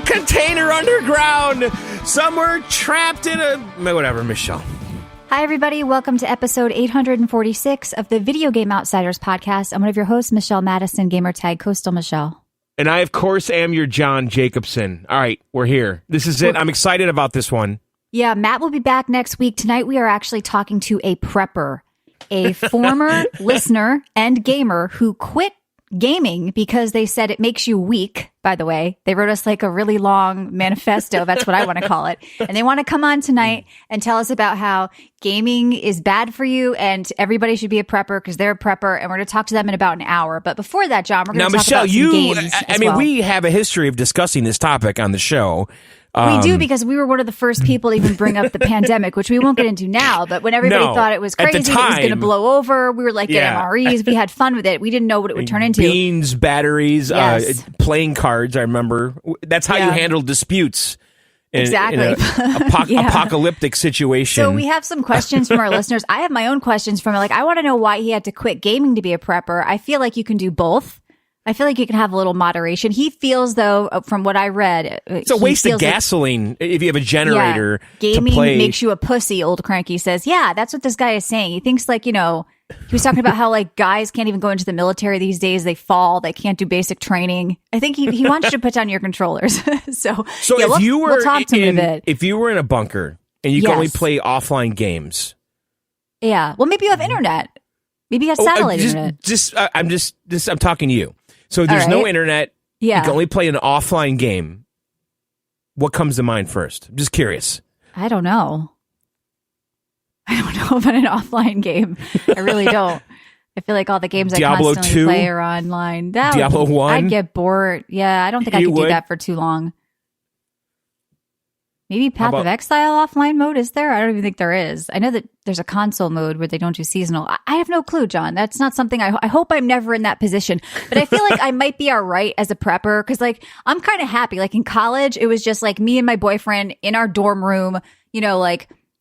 container underground, somewhere trapped in a... Whatever, Michelle. Hi, everybody. Welcome to episode 846 of the Video Game Outsiders podcast. I'm one of your hosts, Michelle Madison, gamertag Coastal Michelle. And I, of course, am your John Jacobson. All right, we're here. This is it. I'm excited about this one. Yeah, Matt will be back next week. Tonight, we are actually talking to a prepper, a former listener and gamer who quit gaming because they said it makes you weak. By the way, they wrote us like a really long manifesto. That's what I want to call it. And they want to come on tonight and tell us about how gaming is bad for you and everybody should be a prepper because they're a prepper. And we're going to talk to them in about an hour. But before that, John, we're going to talk about some games. I mean, we have a history of discussing this topic on the show. We do, because we were one of the first people to even bring up the pandemic, which we won't get into now. But when everybody thought it was crazy, it was going to blow over, we were like, get MREs. We had fun with it. We didn't know what it would turn into. Beans, batteries, playing cards, I remember. That's how you handle disputes. Exactly. In apocalyptic situation. So we have some questions from our listeners. I have my own questions from I want to know why he had to quit gaming to be a prepper. I feel like you can do both. I feel like you can have a little moderation. He feels, though, from what I read, it's a waste of gasoline if you have a generator. Gaming makes you a pussy, old Cranky says. Yeah, that's what this guy is saying. He thinks he was talking about how guys can't even go into the military these days. They fall. They can't do basic training. I think he wants you to put down your controllers. So if you were we'll talk to him a bit. If you were in a bunker and you can only play offline games. Yeah. Well, maybe you have internet. Maybe you have satellite internet. I'm talking to you. So there's no internet. Yeah. You can only play an offline game. What comes to mind first? I'm just curious. I don't know. I don't know about an offline game. I really don't. I feel like all the games Diablo I constantly play are online. Diablo 1? I'd get bored. Yeah, I don't think I could do that for too long. Maybe Path of Exile offline mode, is there? I don't even think there is. I know that there's a console mode where they don't do seasonal. I have no clue, John. That's not something I hope I'm never in that position. But I feel like I might be all right as a prepper because I'm kind of happy. In college, it was just me and my boyfriend in our dorm room,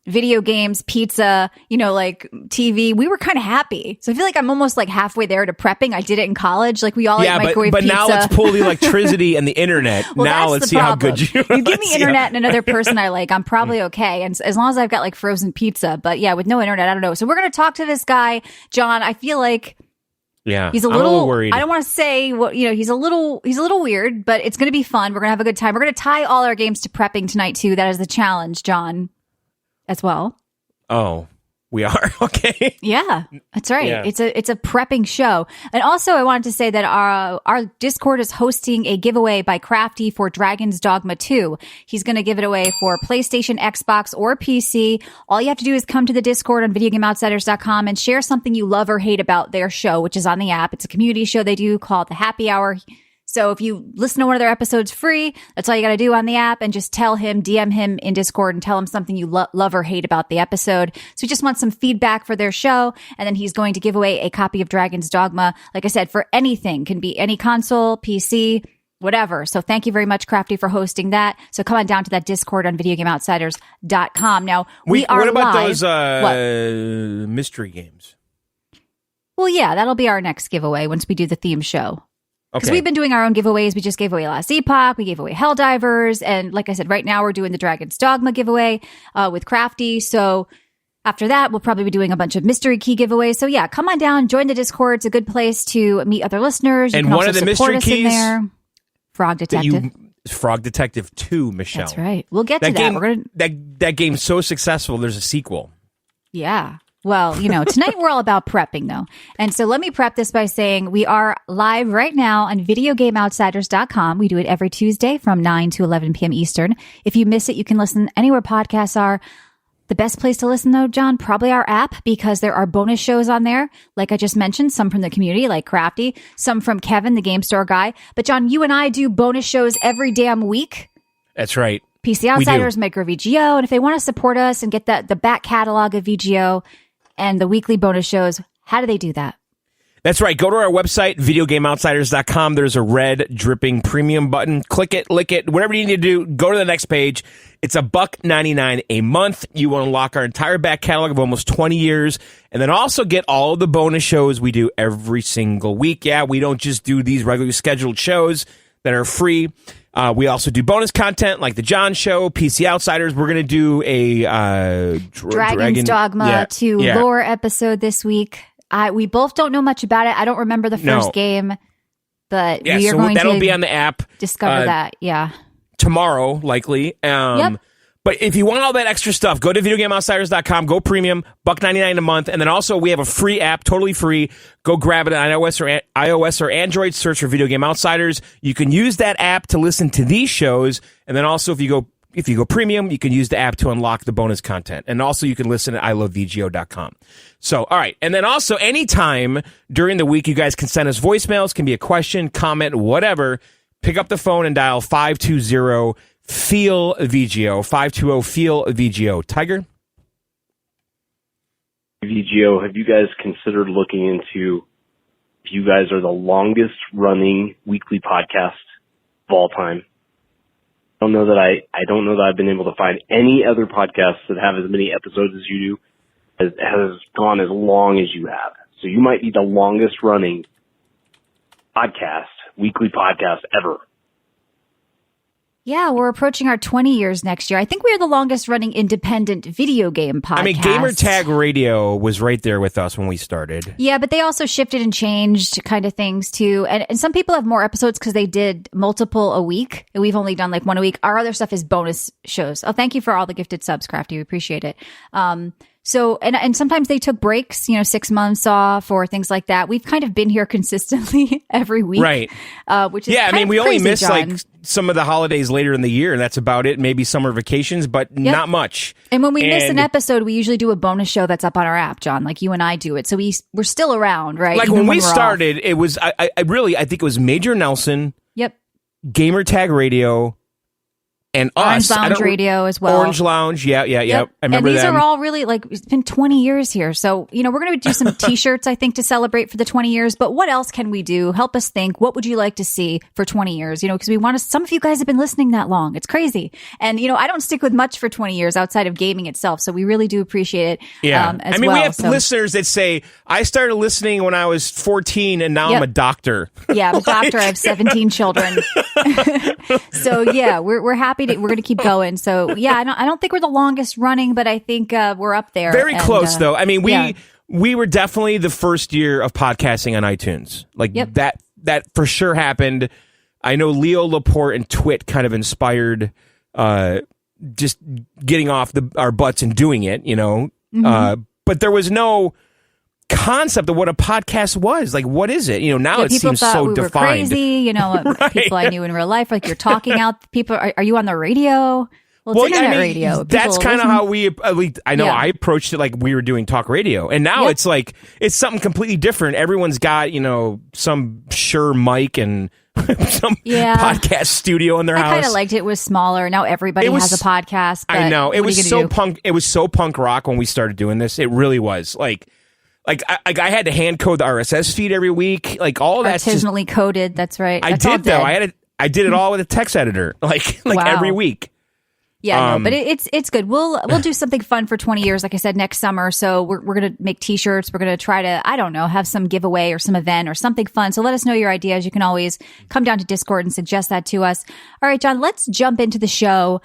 video games, pizza, TV. We were kind of happy. So I feel like I'm almost halfway there to prepping. I did it in college. We all ate microwave pizza. But now let's pull the electricity and the internet. Well, now let's see how good you are. You give me internet and another person I like, I'm probably okay. And as long as I've got frozen pizza. But yeah, with no internet, I don't know. So we're going to talk to this guy, John. I feel like he's a little worried. I don't want to say what, he's a little weird, but it's going to be fun. We're going to have a good time. We're going to tie all our games to prepping tonight too. That is the challenge, John. As well. Oh, we are? Okay. Yeah, that's right. Yeah. It's a prepping show. And also I wanted to say that our Discord is hosting a giveaway by Crafty for Dragon's Dogma 2. He's going to give it away for PlayStation, Xbox, or PC. All you have to do is come to the Discord on videogameoutsiders.com and share something you love or hate about their show, which is on the app. It's a community show they do called The Happy Hour. So if you listen to one of their episodes free, that's all you got to do on the app, and just tell him, DM him in Discord and tell him something you love or hate about the episode. So we just want some feedback for their show. And then he's going to give away a copy of Dragon's Dogma. Like I said, for anything, can be any console, PC, whatever. So thank you very much, Crafty, for hosting that. So come on down to that Discord on videogameoutsiders.com. Now, we are What about live. those mystery games? Well, yeah, that'll be our next giveaway once we do the theme show. Because we've been doing our own giveaways. We just gave away Last Epoch. We gave away Helldivers. And like I said, right now we're doing the Dragon's Dogma giveaway with Crafty. So after that, we'll probably be doing a bunch of mystery key giveaways. So yeah, come on down, join the Discord. It's a good place to meet other listeners. You and can one also of the support mystery us keys, in there. Frog Detective. Frog Detective 2, Michelle. That's right. We'll get to that. We're gonna that game's so successful, there's a sequel. Yeah. Well, tonight we're all about prepping, though. And so let me prep this by saying we are live right now on videogameoutsiders.com. We do it every Tuesday from 9 to 11 p.m. Eastern. If you miss it, you can listen anywhere podcasts are. The best place to listen, though, John, probably our app, because there are bonus shows on there. Like I just mentioned, some from the community, like Crafty, some from Kevin, the Game Store guy. But John, you and I do bonus shows every damn week. That's right. PC Outsiders, Micro VGO. And if they want to support us and get the back catalog of VGO and the weekly bonus shows, how do they do that? That's right. Go to our website, videogameoutsiders.com. There's a red dripping premium button. Click it, lick it, whatever you need to do. Go to the next page. It's $1.99 a month. You will unlock our entire back catalog of almost 20 years, and then also get all of the bonus shows we do every single week. Yeah, we don't just do these regularly scheduled shows that are free. We also do bonus content like the John Show, PC Outsiders. We're going to do a Dragon's Dogma 2 lore episode this week. We both don't know much about it. I don't remember the first game, but we are going that'll be on the app. Discover that, tomorrow, likely. Yep. But if you want all that extra stuff, go to videogameoutsiders.com, go premium, $1.99 a month. And then also we have a free app, totally free. Go grab it on iOS or Android, search for Video Game Outsiders. You can use that app to listen to these shows. And then also if you go premium, you can use the app to unlock the bonus content. And also you can listen at ilovevgo.com. So, all right. And then also anytime during the week, you guys can send us voicemails, can be a question, comment, whatever. Pick up the phone and dial 520 Feel VGO, 520 Feel VGO. Tiger? VGO, have you guys considered looking into if you guys are the longest running weekly podcast of all time? I don't know that I've been able to find any other podcasts that have as many episodes as you do, has gone as long as you have. So you might be the longest running weekly podcast ever. Yeah, we're approaching our 20 years next year. I think we are the longest running independent video game podcast. I mean, Gamertag Radio was right there with us when we started. Yeah, but they also shifted and changed kind of things too. And some people have more episodes because they did multiple a week. And we've only done like one a week. Our other stuff is bonus shows. Oh, thank you for all the gifted subs, Crafty. We appreciate it. So, and sometimes they took breaks, 6 months off or things like that. We've kind of been here consistently every week. Right. Which is we only miss John. like some of the holidays later in the year, and that's about it. Maybe summer vacations, but not much. And when we miss an episode, we usually do a bonus show that's up on our app, John, like you and I do it. So we're still around, right? Like when we started, it was, I think it was Major Nelson. Yep. Gamertag Radio. And Orange Lounge Radio as well. Orange Lounge, yeah. Yep. I remember and these them. are all really, like, it's been 20 years here. So, we're going to do some T-shirts, I think, to celebrate for the 20 years. But what else can we do? Help us think. What would you like to see for 20 years? Because we want to, some of you guys have been listening that long. It's crazy. And, I don't stick with much for 20 years outside of gaming itself. So we really do appreciate it. Yeah. We have listeners that say, I started listening when I was 14 and now I'm a doctor. Yeah, I'm a doctor. I have 17 children. So, yeah, we're happy we're going to keep going. So, yeah, I don't think we're the longest running, but I think we're up there. Very close, though. I mean, we were definitely the first year of podcasting on iTunes. Like, that for sure happened. I know Leo Laporte and Twit kind of inspired just getting off our butts and doing it, Mm-hmm. But there was no concept of what a podcast was. Like, what is it? Now it seems so we defined. Were crazy, right. People I knew in real life, like you're talking out. People, are you on the radio? Well, it's internet radio. That's kind of how we, at least I know I approached it like we were doing talk radio. And now it's like, it's something completely different. Everyone's got, some Shure mic and some podcast studio in their house. I kind of liked it. It was smaller. Now everybody has a podcast. But I know. It was so punk. It was so punk rock when we started doing this. It really was. Like I had to hand code the RSS feed every week. Like all that's artisanally coded. That's right. I did though. I did it all with a text editor. Like every week. Yeah, but it's good. We'll do something fun for 20 years, like I said, next summer. So we're going to make T-shirts. We're going to try to, I don't know, have some giveaway or some event or something fun. So let us know your ideas. You can always come down to Discord and suggest that to us. All right, John, let's jump into the show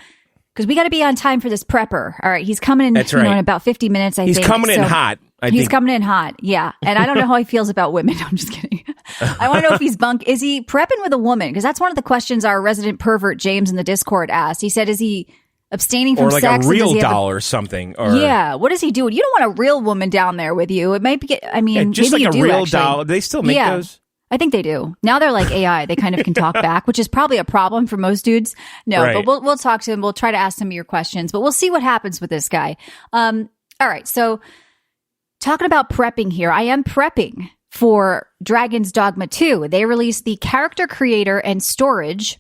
because we got to be on time for this prepper. All right, he's coming in, in about 50 minutes, I think. He's coming in hot. He's coming in hot, yeah. And I don't know how he feels about women. I'm just kidding. I want to know if he's is he prepping with a woman? Because that's one of the questions our resident pervert James in the Discord asked. He said, is he abstaining from sex? Or like a real doll or something. Or what is he doing? You don't want a real woman down there with you. It might be, just maybe like you a do, real actually. doll. Do they still make those? I think they do. Now they're like AI. They kind of can talk back, which is probably a problem for most dudes. No, right. But we'll talk to him. We'll try to ask some of your questions, but we'll see what happens with this guy. All right. So talking about prepping here, I am prepping for Dragon's Dogma 2. They released the character creator and storage.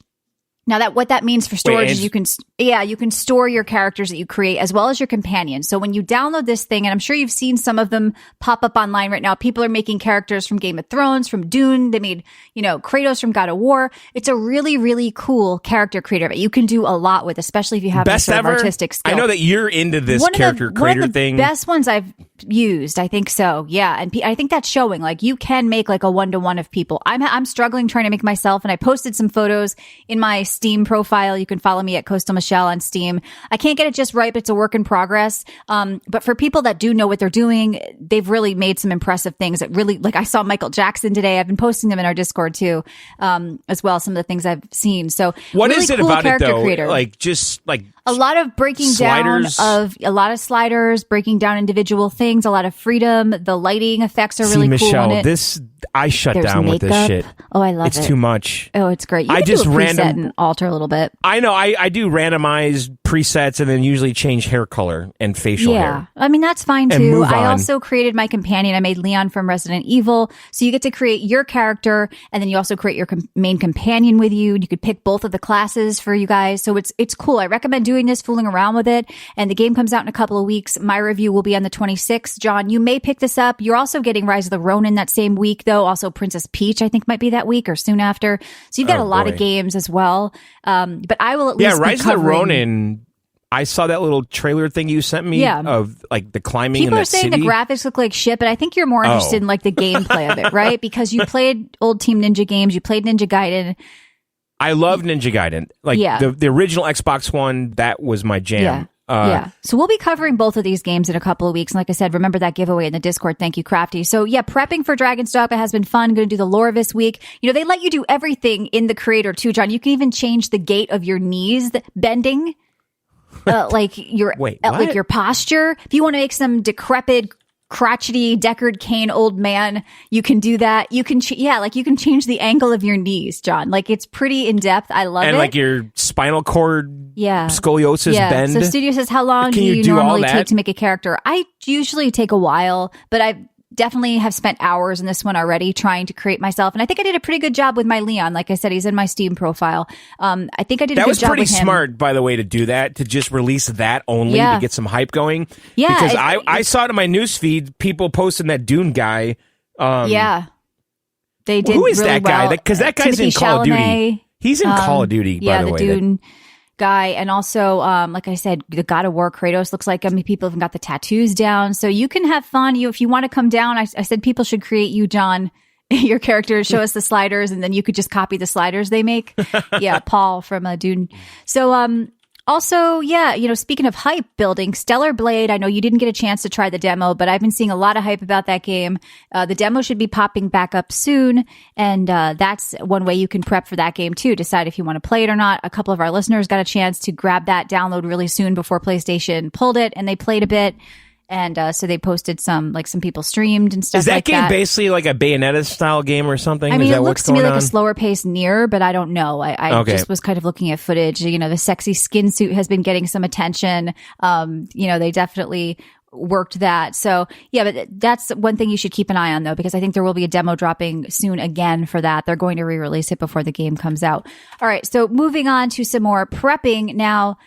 Now what that means for storage is you can store your characters that you create as well as your companions. So when you download this thing, and I'm sure you've seen some of them pop up online right now, people are making characters from Game of Thrones, from Dune. They made, Kratos from God of War. It's a really, really cool character creator that you can do a lot with, especially if you have Best sort of ever? artistic skill. I know that you're into this character creator thing. Best ones I've used. I think so. Yeah. And I think that's showing like you can make like a 1-to-1 of people. I'm struggling trying to make myself, and I posted some photos in my Steam profile. You can follow me at Coastal Michelle on Steam. I can't get it just right, but it's a work in progress. But for people that do know what they're doing, they've really made some impressive things that really, like I saw Michael Jackson today. I've been posting them in our Discord too, as well. Some of the things I've seen. So what really is it cool about it though? creator. Like just like a lot of breaking sliders. down of a lot of sliders, breaking down individual things, a lot of freedom. The lighting effects are really cool Michelle, on it. I shut There's down with this makeup. shit. Oh, I love it. It's too much. Oh, it's great. You I can just do a preset random- and alter a little bit. I know. I do randomized presets and then usually change hair color and facial hair. I mean, that's fine And too. move I on. also created my companion. I made Leon from Resident Evil. So you get to create your character, and then you also create your main companion with you. You could pick both of the classes for you guys. So it's cool. I recommend doing this, fooling around with it. And the game comes out in a couple of weeks. My review will be on the 26th. John, you may pick this up. You're also getting Rise of the Ronin that same week, though. Also Princess Peach, I think, might be that week or soon after. So you've got a lot of games as well. But I will at least Rise be of the covering- Ronin. I saw that little trailer thing you sent me of like the climbing People in are that saying city. the graphics look like shit, but I think you're more interested in like the gameplay of it, right? Because you played old Team Ninja games, you played Ninja Gaiden. I love Ninja Gaiden. Like the original Xbox One, that was my jam. So we'll be covering both of these games in a couple of weeks. And like I said, remember that giveaway in the Discord. Thank you, Crafty. So yeah, prepping for Dragon's Dogma has been fun. Going to do the lore this week. You know, they let you do everything in the creator too, John. You can even change the gait of your knees bending. Like your like your posture. If you want to make some decrepit, crotchety Deckard Cain old man, you can do that. You can you can change the angle of your knees, John. Like it's pretty in depth. I love it. And like your spinal cord scoliosis bend. So studio says, how long do you normally take to make a character? I usually take a while, but I definitely have spent hours in this one already trying to create myself. And I think I did a pretty good job with my Leon. Like I said, he's in my Steam profile. I think I did a good job with him. That was pretty smart, by the way, to do that, to just release that only to get some hype going. Yeah. Because I saw it in my newsfeed, people posting that Dune guy. They did who is really that guy? well. Because that guy's Timothy in Call of Duty. Chalamet, He's in Call of Duty, by the way. Dune guy. And also, like I said, the God of War Kratos looks like people have got the tattoos down. So you can have fun. If you want to come down, I said people should create you, John, your character, show us the sliders, and then you could just copy the sliders they make. Paul from Dune. So, also, speaking of hype building, Stellar Blade, I know you didn't get a chance to try the demo, but I've been seeing a lot of hype about that game. The demo should be popping back up soon, and that's one way you can prep for that game too, decide if you want to play it or not. A couple of our listeners got a chance to grab that download really soon before PlayStation pulled it, and they played a bit. And so they posted some people streamed and stuff like that. Is that game basically like a Bayonetta style game or something? I mean, is that it looks to me like on? a slower paced Nier, but I don't know. I just was kind of looking at footage. You know, the sexy skin suit has been getting some attention. They definitely worked that. So yeah, but that's one thing you should keep an eye on though, because I think there will be a demo dropping soon again for that. They're going to re-release it before the game comes out. All right. So moving on to some more prepping now.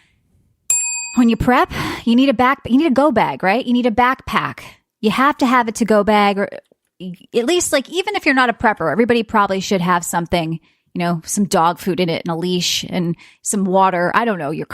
When you prep, you need a go bag, right? You need a backpack. You have to have a to-go bag, or at least like, even if you're not a prepper, everybody probably should have something, some dog food in it and a leash and some water. I don't know, your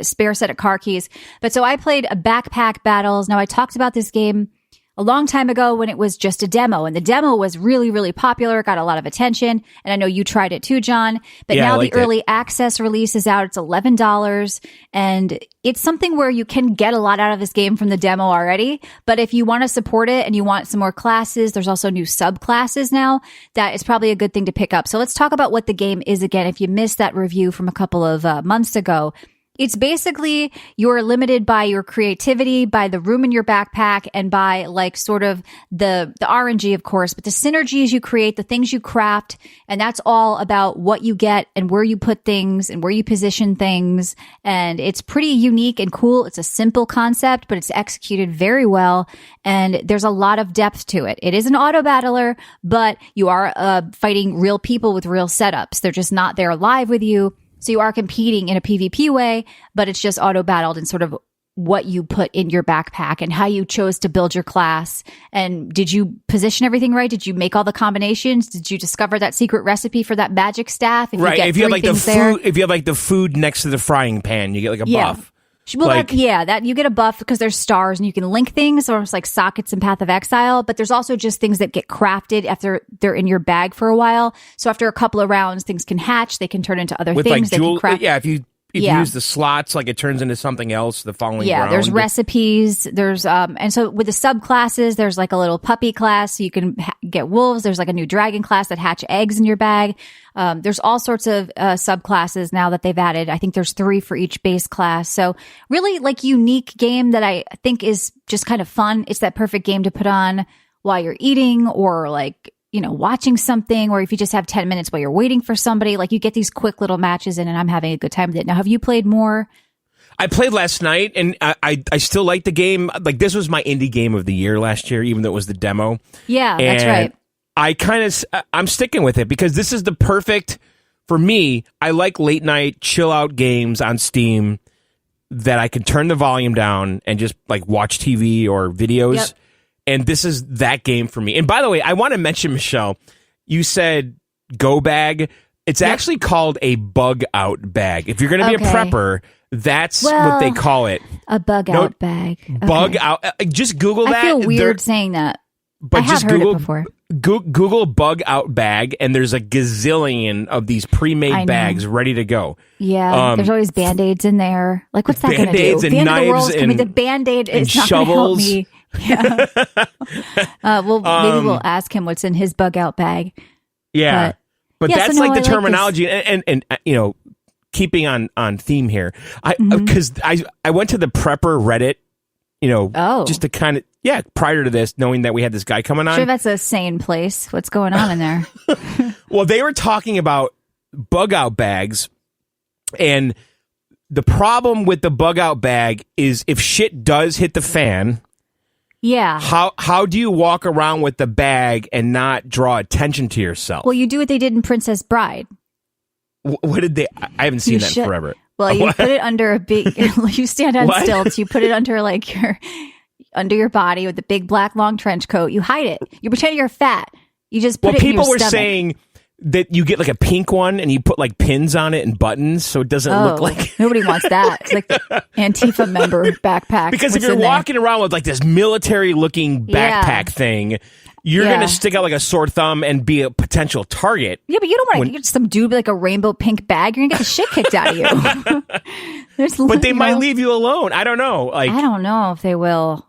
spare set of car keys. But so I played a Backpack Battles. Now I talked about this game a long time ago when it was just a demo, and the demo was really, really popular. It got a lot of attention, and I know you tried it too, John. But now the early access release is out. It's $11, and it's something where you can get a lot out of this game from the demo already. But if you want to support it and you want some more classes, there's also new subclasses now. That is probably a good thing to pick up. So let's talk about what the game is again. If you missed that review from a couple of months ago, it's basically you're limited by your creativity, by the room in your backpack, and by like sort of the RNG, of course, but the synergies you create, the things you craft. And that's all about what you get and where you put things and where you position things. And it's pretty unique and cool. It's a simple concept, but it's executed very well. And there's a lot of depth to it. It is an auto battler, but you are fighting real people with real setups. They're just not there live with you. So you are competing in a PvP way, but it's just auto battled and sort of what you put in your backpack and how you chose to build your class. And did you position everything right? Did you make all the combinations? Did you discover that secret recipe for that magic staff? If you have like the food, if you have like the food next to the frying pan, you get like a buff. Well, Like- that you get a buff because there's stars and you can link things, almost like sockets in Path of Exile. But there's also just things that get crafted after they're in your bag for a while. So after a couple of rounds, things can hatch. They can turn into other With things. like They can craft. if you use the slots, like it turns into something else the following round. There's recipes. There's and so with the subclasses, there's like a little puppy class, so you can get wolves. There's like a new dragon class that hatch eggs in your bag. There's all sorts of subclasses now that they've added. I think there's 3 for each base class. So really like unique game that I think is just kind of fun. It's that perfect game to put on while you're eating or like, watching something, or if you just have 10 minutes while you're waiting for somebody, like you get these quick little matches in and I'm having a good time with it. Now, have you played more? I played last night and I still like the game. Like this was my indie game of the year last year, even though it was the demo. Yeah, that's And right. I'm sticking with it because this is the perfect, for me, I like late night chill out games on Steam that I can turn the volume down and just like watch TV or videos. Yep. And this is that game for me. And by the way, I want to mention, Michelle, you said Go Bag. It's actually called a bug out bag. If you're going to be a prepper, that's what they call it. A bug out bag. Bug out. Just Google that. I feel weird saying that. But I have heard it before. Google bug out bag, and there's a gazillion of these pre-made bags ready to go. Yeah, there's always Band-Aids in there. Like, what's that going to do? Band-Aids and the end of the knives world's coming. The Band-Aid is not going to help me. Yeah. Maybe we'll ask him what's in his bug out bag. Yeah. But Yeah, that's so no, like the I like terminology. And keeping on theme here, because I went to the prepper Reddit, just to kind of, prior to this, knowing that we had this guy coming on. Sure, that's a sane place. What's going on in there? Well, they were talking about bug out bags, and the problem with the bug out bag is if shit does hit the fan. Yeah. How do you walk around with the bag and not draw attention to yourself? Well, you do what they did in Princess Bride. What did they? I haven't seen that in forever. Well, you put it under a big. You stand on stilts. You put it under like under your body with the big black long trench coat. You hide it. You pretend you're fat. You just put it in your people were stomach. saying that you get like a pink one and you put like pins on it and buttons so it doesn't look like nobody wants that. It's like the Antifa member backpack. Because if you're walking around with like this military looking backpack thing, you're gonna stick out like a sore thumb and be a potential target. Yeah, but you don't want to get some dude with like a rainbow pink bag. You're gonna get the shit kicked out of you. But they might leave you alone. I don't know. Like I don't know if they will.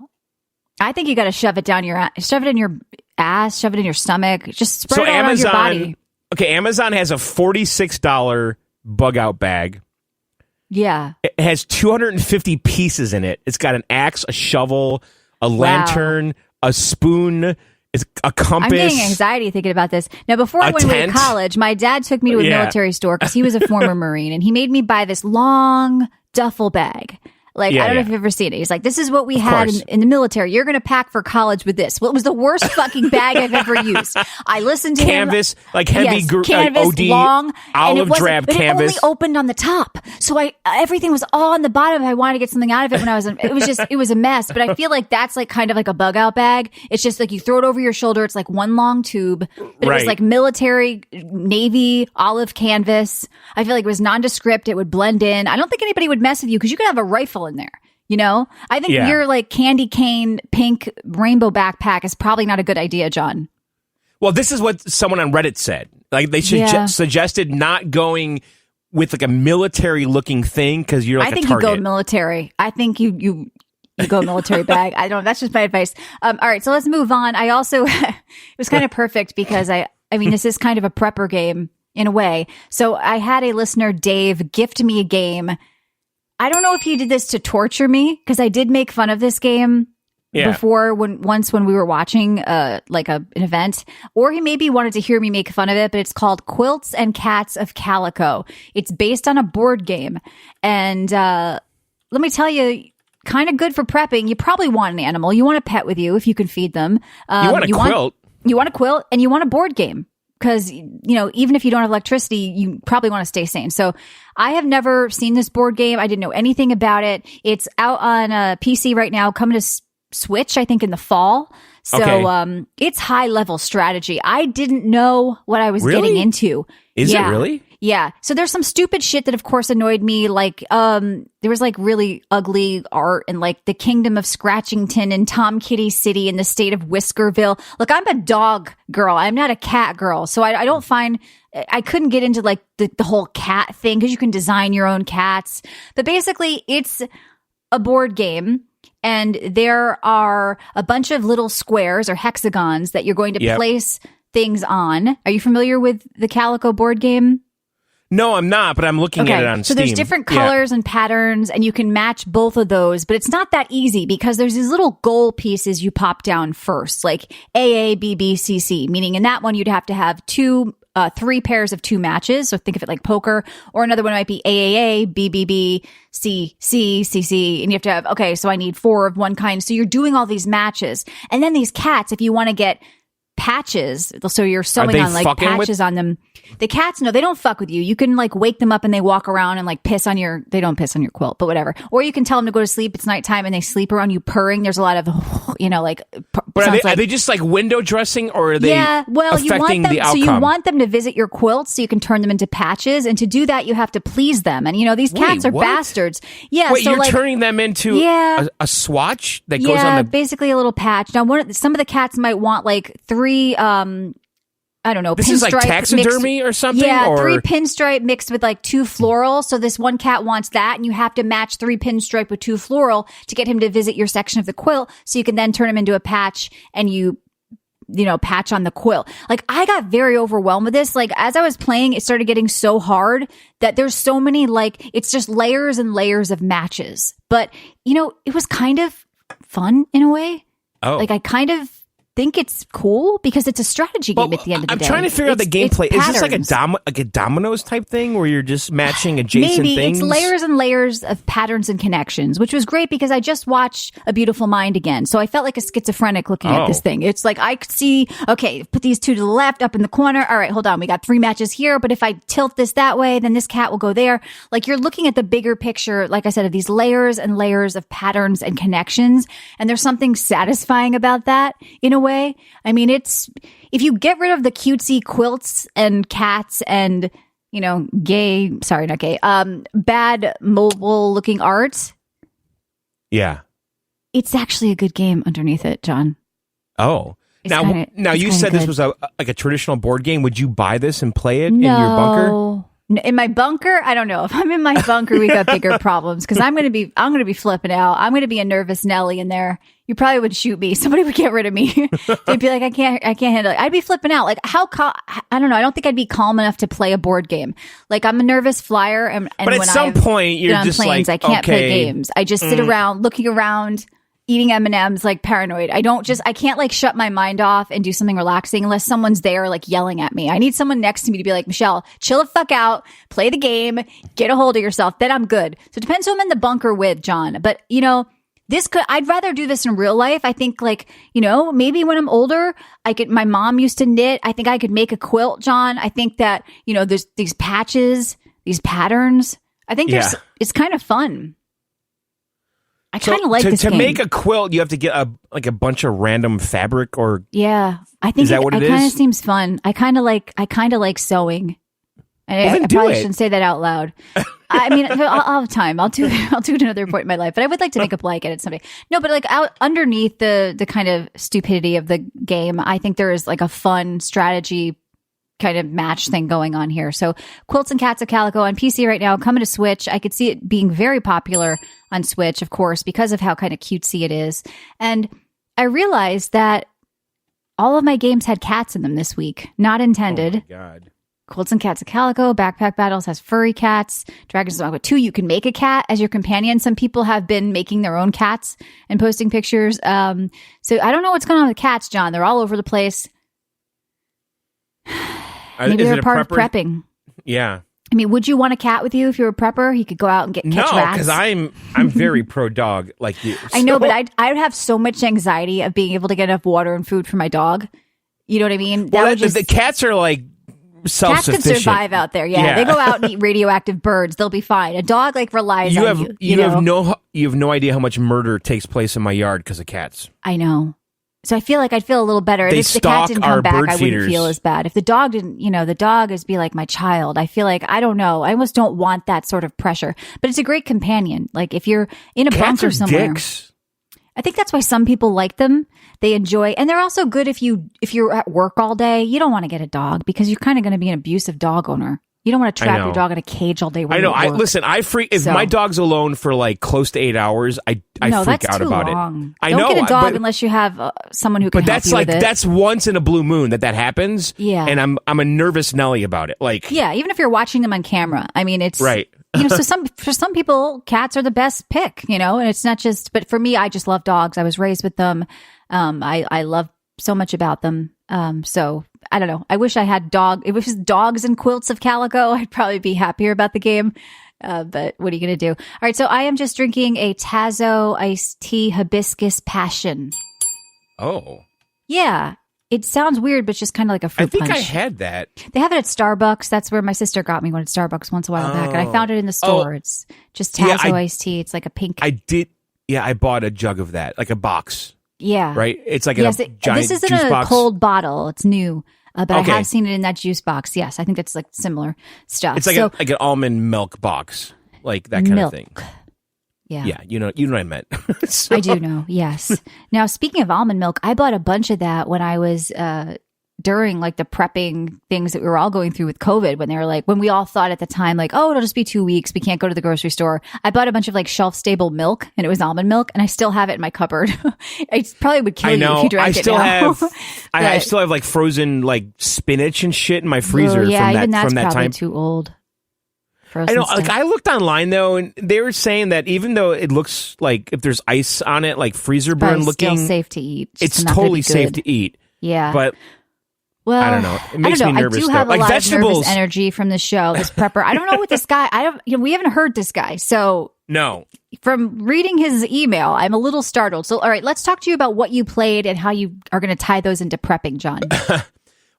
I think you got to shove it down shove it in your ass, shove it in your stomach. Just spread it all around your body. Okay, Amazon has a $46 bug out bag. Yeah. It has 250 pieces in it. It's got an axe, a shovel, a lantern, a spoon, it's a compass. I'm getting anxiety thinking about this. Now, before I went away to college, my dad took me to a military store because he was a former Marine, and he made me buy this long duffel bag. Like, I don't know if you've ever seen it. He's like, this is what we had in the military. You're going to pack for college with this. Well, it was the worst fucking bag I've ever used. I listened to canvas, him. like heavy, canvas, OD, long, olive drab canvas. It only opened on the top. So everything was all on the bottom. I wanted to get something out of it when I was, it was a mess. But I feel like that's like kind of like a bug out bag. It's just like you throw it over your shoulder. It's like one long tube, but it was like military, Navy, olive canvas. I feel like it was nondescript. It would blend in. I don't think anybody would mess with you because you could have a rifle in there. I think your like candy cane pink rainbow backpack is probably not a good idea, John. Well, this is what someone on Reddit said. Like they suggested not going with like a military looking thing because you're like I think a target. You go military. I think you go military bag. I don't. That's just my advice. All right, so let's move on. I also it was kind of perfect because I mean this is kind of a prepper game in a way. So I had a listener, Dave, gift me a game. I don't know if he did this to torture me because I did make fun of this game before once when we were watching like an event, or he maybe wanted to hear me make fun of it. But it's called Quilts and Cats of Calico. It's based on a board game, and let me tell you, kind of good for prepping. You probably want an animal. You want a pet with you if you can feed them. You want a quilt. You want a quilt, and you want a board game. Because, even if you don't have electricity, you probably want to stay sane. So I have never seen this board game. I didn't know anything about it. It's out on PC right now, coming to Switch, I think, in the fall. So it's high level strategy. I didn't know what I was getting into. Is it really? Yeah. So there's some stupid shit that of course annoyed me. Like, there was like really ugly art in like the Kingdom of Scratchington and Tom Kitty City in the state of Whiskerville. Look, I'm a dog girl. I'm not a cat girl. So I don't find, I couldn't get into like the whole cat thing because you can design your own cats. But basically it's a board game. And there are a bunch of little squares or hexagons that you're going to place things on. Are you familiar with the Calico board game? No, I'm not, but I'm looking at it on so Steam. There's different colors and patterns, and you can match both of those, but it's not that easy because there's these little goal pieces you pop down first, like AA, BB, CC, meaning in that one you'd have to have three pairs of two matches. So think of it like poker, or another one might be AAA, BBB, CC, CC, and you have to have, okay, so I need 4 of one kind. So you're doing all these matches. And then these cats, if you want to get patches, so you're sewing on like patches on them. The cats, no, they don't fuck with you. You can like wake them up and they walk around and like they don't piss on your quilt, but whatever. Or you can tell them to go to sleep. It's nighttime and they sleep around you purring. There's a lot of, like. But are they just like window dressing, or are they affecting the outcome? So you want them to visit your quilt so you can turn them into patches. And to do that, you have to please them. And these cats are bastards. Yeah. Wait, so you're turning them into a swatch that goes on the... basically a little patch. Now, some of the cats might want like 3, I don't know. This is like taxidermy or something? Yeah, 3 pinstripe mixed with like 2 floral. So this one cat wants that, and you have to match 3 pinstripe with 2 floral to get him to visit your section of the quilt. So you can then turn him into a patch and you patch on the quilt. Like, I got very overwhelmed with this. Like, as I was playing, it started getting so hard that there's so many, like, it's just layers and layers of matches. But, it was kind of fun in a way. Oh. Like, I kind of think it's cool because it's a strategy game at the end of the day. I'm trying to figure out the gameplay. Is this like a dominoes type thing where you're just matching adjacent things? Maybe. It's layers and layers of patterns and connections, which was great because I just watched A Beautiful Mind again. So I felt like a schizophrenic looking at this thing. It's like I could see, okay, put these 2 to the left up in the corner. All right, hold on. We got 3 matches here, but if I tilt this that way, then this cat will go there. Like, you're looking at the bigger picture, like I said, of these layers and layers of patterns and connections. And there's something satisfying about that in a way. I mean, if you get rid of the cutesy quilts and cats and, bad mobile looking art. Yeah. It's actually a good game underneath it, John. Oh. Now you said this was like a traditional board game. Would you buy this and play it in your bunker? In my bunker, I don't know. If I'm in my bunker, we got bigger problems because I'm going to be flipping out. I'm going to be a nervous Nelly in there. You probably would shoot me. Somebody would get rid of me. They'd be like, I can't handle it. I'd be flipping out. Like, I don't know. I don't think I'd be calm enough to play a board game. Like, I'm a nervous flyer. And but at some point, you're just planes, like, I can't play games. I just sit around looking around, eating M&Ms, like paranoid. I can't like shut my mind off and do something relaxing unless someone's there like yelling at me. I need someone next to me to be like, Michelle, chill the fuck out, play the game, get a hold of yourself. Then I'm good. So it depends who I'm in the bunker with, John. But I'd rather do this in real life. I think like, maybe when I'm older, my mom used to knit. I think I could make a quilt, John. I think that, there's these patches, these patterns. I think it's kind of fun. I kind of like this game. To make a quilt, you have to get a bunch of random fabric, or I think is that what it is? It kind of seems fun. I kind of like sewing. I probably shouldn't say that out loud. I mean, I'll have time. I'll do it another point in my life. But I would like to make a blanket at someday. No, but like underneath the kind of stupidity of the game, I think there is like a fun strategy kind of match thing going on here. So Quilts and Cats of Calico on PC right now, coming to Switch. I could see it being very popular on Switch, of course, because of how kind of cutesy it is. And I realized that all of my games had cats in them this week. Not intended. Oh my God. Quilts and Cats of Calico, Backpack Battles has furry cats. Dragons of Dogma 2, you can make a cat as your companion. Some people have been making their own cats and posting pictures. So I don't know what's going on with cats, John. They're all over the place. Maybe they're part of prepping. Yeah. I mean, would you want a cat with you if you were a prepper? He could go out and catch rats. No, because I'm very pro dog like you. I know, but I'd have so much anxiety of being able to get enough water and food for my dog. You know what I mean? The cats are like self-sufficient. Cats can survive out there. Yeah, they go out and eat radioactive birds. They'll be fine. A dog like relies on you. You have no idea how much murder takes place in my yard because of cats. I know. So I feel like I'd feel a little better. They And if the cat stalk didn't our come back, bird I wouldn't feeders. feel as bad. If the dog didn't, the dog is be like my child. I feel like, I don't know. I almost don't want that sort of pressure. But it's a great companion. Like if you're in a Cats bunker are somewhere. dicks. I think that's why some people like them. They enjoy, and they're also good if you're at work all day. You don't want to get a dog because you're kind of going to be an abusive dog owner. You don't want to trap know. your dog in a cage all day. When I know. you're at work. Listen. If So- my dog's alone for like close to 8 hours, I no, freak that's out too about long. it. I don't know. get a dog but, unless you have someone who can but help that's you like with it. that's once in a blue moon that happens. Yeah. And I'm a nervous Nelly about it. Like Yeah, even if you're watching them on camera. I mean, it's right. so for some people, cats are the best pick, and it's not just, but for me, I just love dogs. I was raised with them. I love so much about them. So I don't know. I wish I had if it was dogs and quilts of calico, I'd probably be happier about the game. But what are you going to do? All right. So I am just drinking a Tazo iced tea hibiscus passion. Oh. Yeah. It sounds weird, but it's just kind of like a fruit I think punch. I had that. They have it at Starbucks. That's where my sister got me one at Starbucks once a while back. And I found it in the store. It's just Yeah, Tazo iced tea. It's like a pink. I did. Yeah, I bought a jug of that, like a box, yeah. right? It's like Yes, a giant this isn't juice a box. cold bottle. It's new. But Okay. I have seen it in that juice box. Yes, I think that's like similar stuff. It's like so, like an almond milk box, like that kind milk. of thing. Yeah. Yeah, you know what I meant. So- I do know. Yes. Now, speaking of almond milk, I bought a bunch of that when I was during like the prepping things that we were all going through with COVID, when they were like, when we all thought at the time, like, oh, it'll just be 2 weeks. We can't go to the grocery store. I bought a bunch of like shelf stable milk, and it was almond milk, and I still have it in my cupboard. It probably would kill I you know. if you drank I it still now. have. I But- still have like frozen like spinach and shit in my freezer Oh, yeah, from even that that's from that probably time. too old. I know. Like I looked online though, and they were saying that even though it looks like if there's ice on it, like freezer burn looking, still safe to eat. it's not gonna totally be safe good. to eat. Yeah. But Well, I don't know. It makes I don't me know. nervous, I do though. have a Like lot vegetables- of nervous energy from this show, this prepper. I don't know what this guy. we haven't heard this guy. So no. from reading his email, I'm a little startled. So all right, let's talk to you about what you played and how you are going to tie those into prepping, John.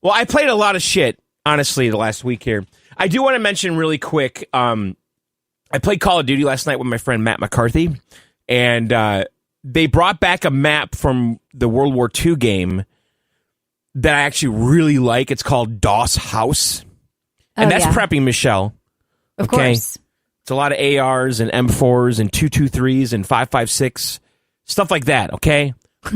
Well, I played a lot of shit, honestly, the last week here. I do want to mention really quick, I played Call of Duty last night with my friend Matt McCarthy, and they brought back a map from the World War II game that I actually really like. It's called Doss House, and Oh, that's yeah. prepping Michelle. Of Okay. course. It's a lot of ARs and M4s and 223s and 5.56, stuff like that, okay?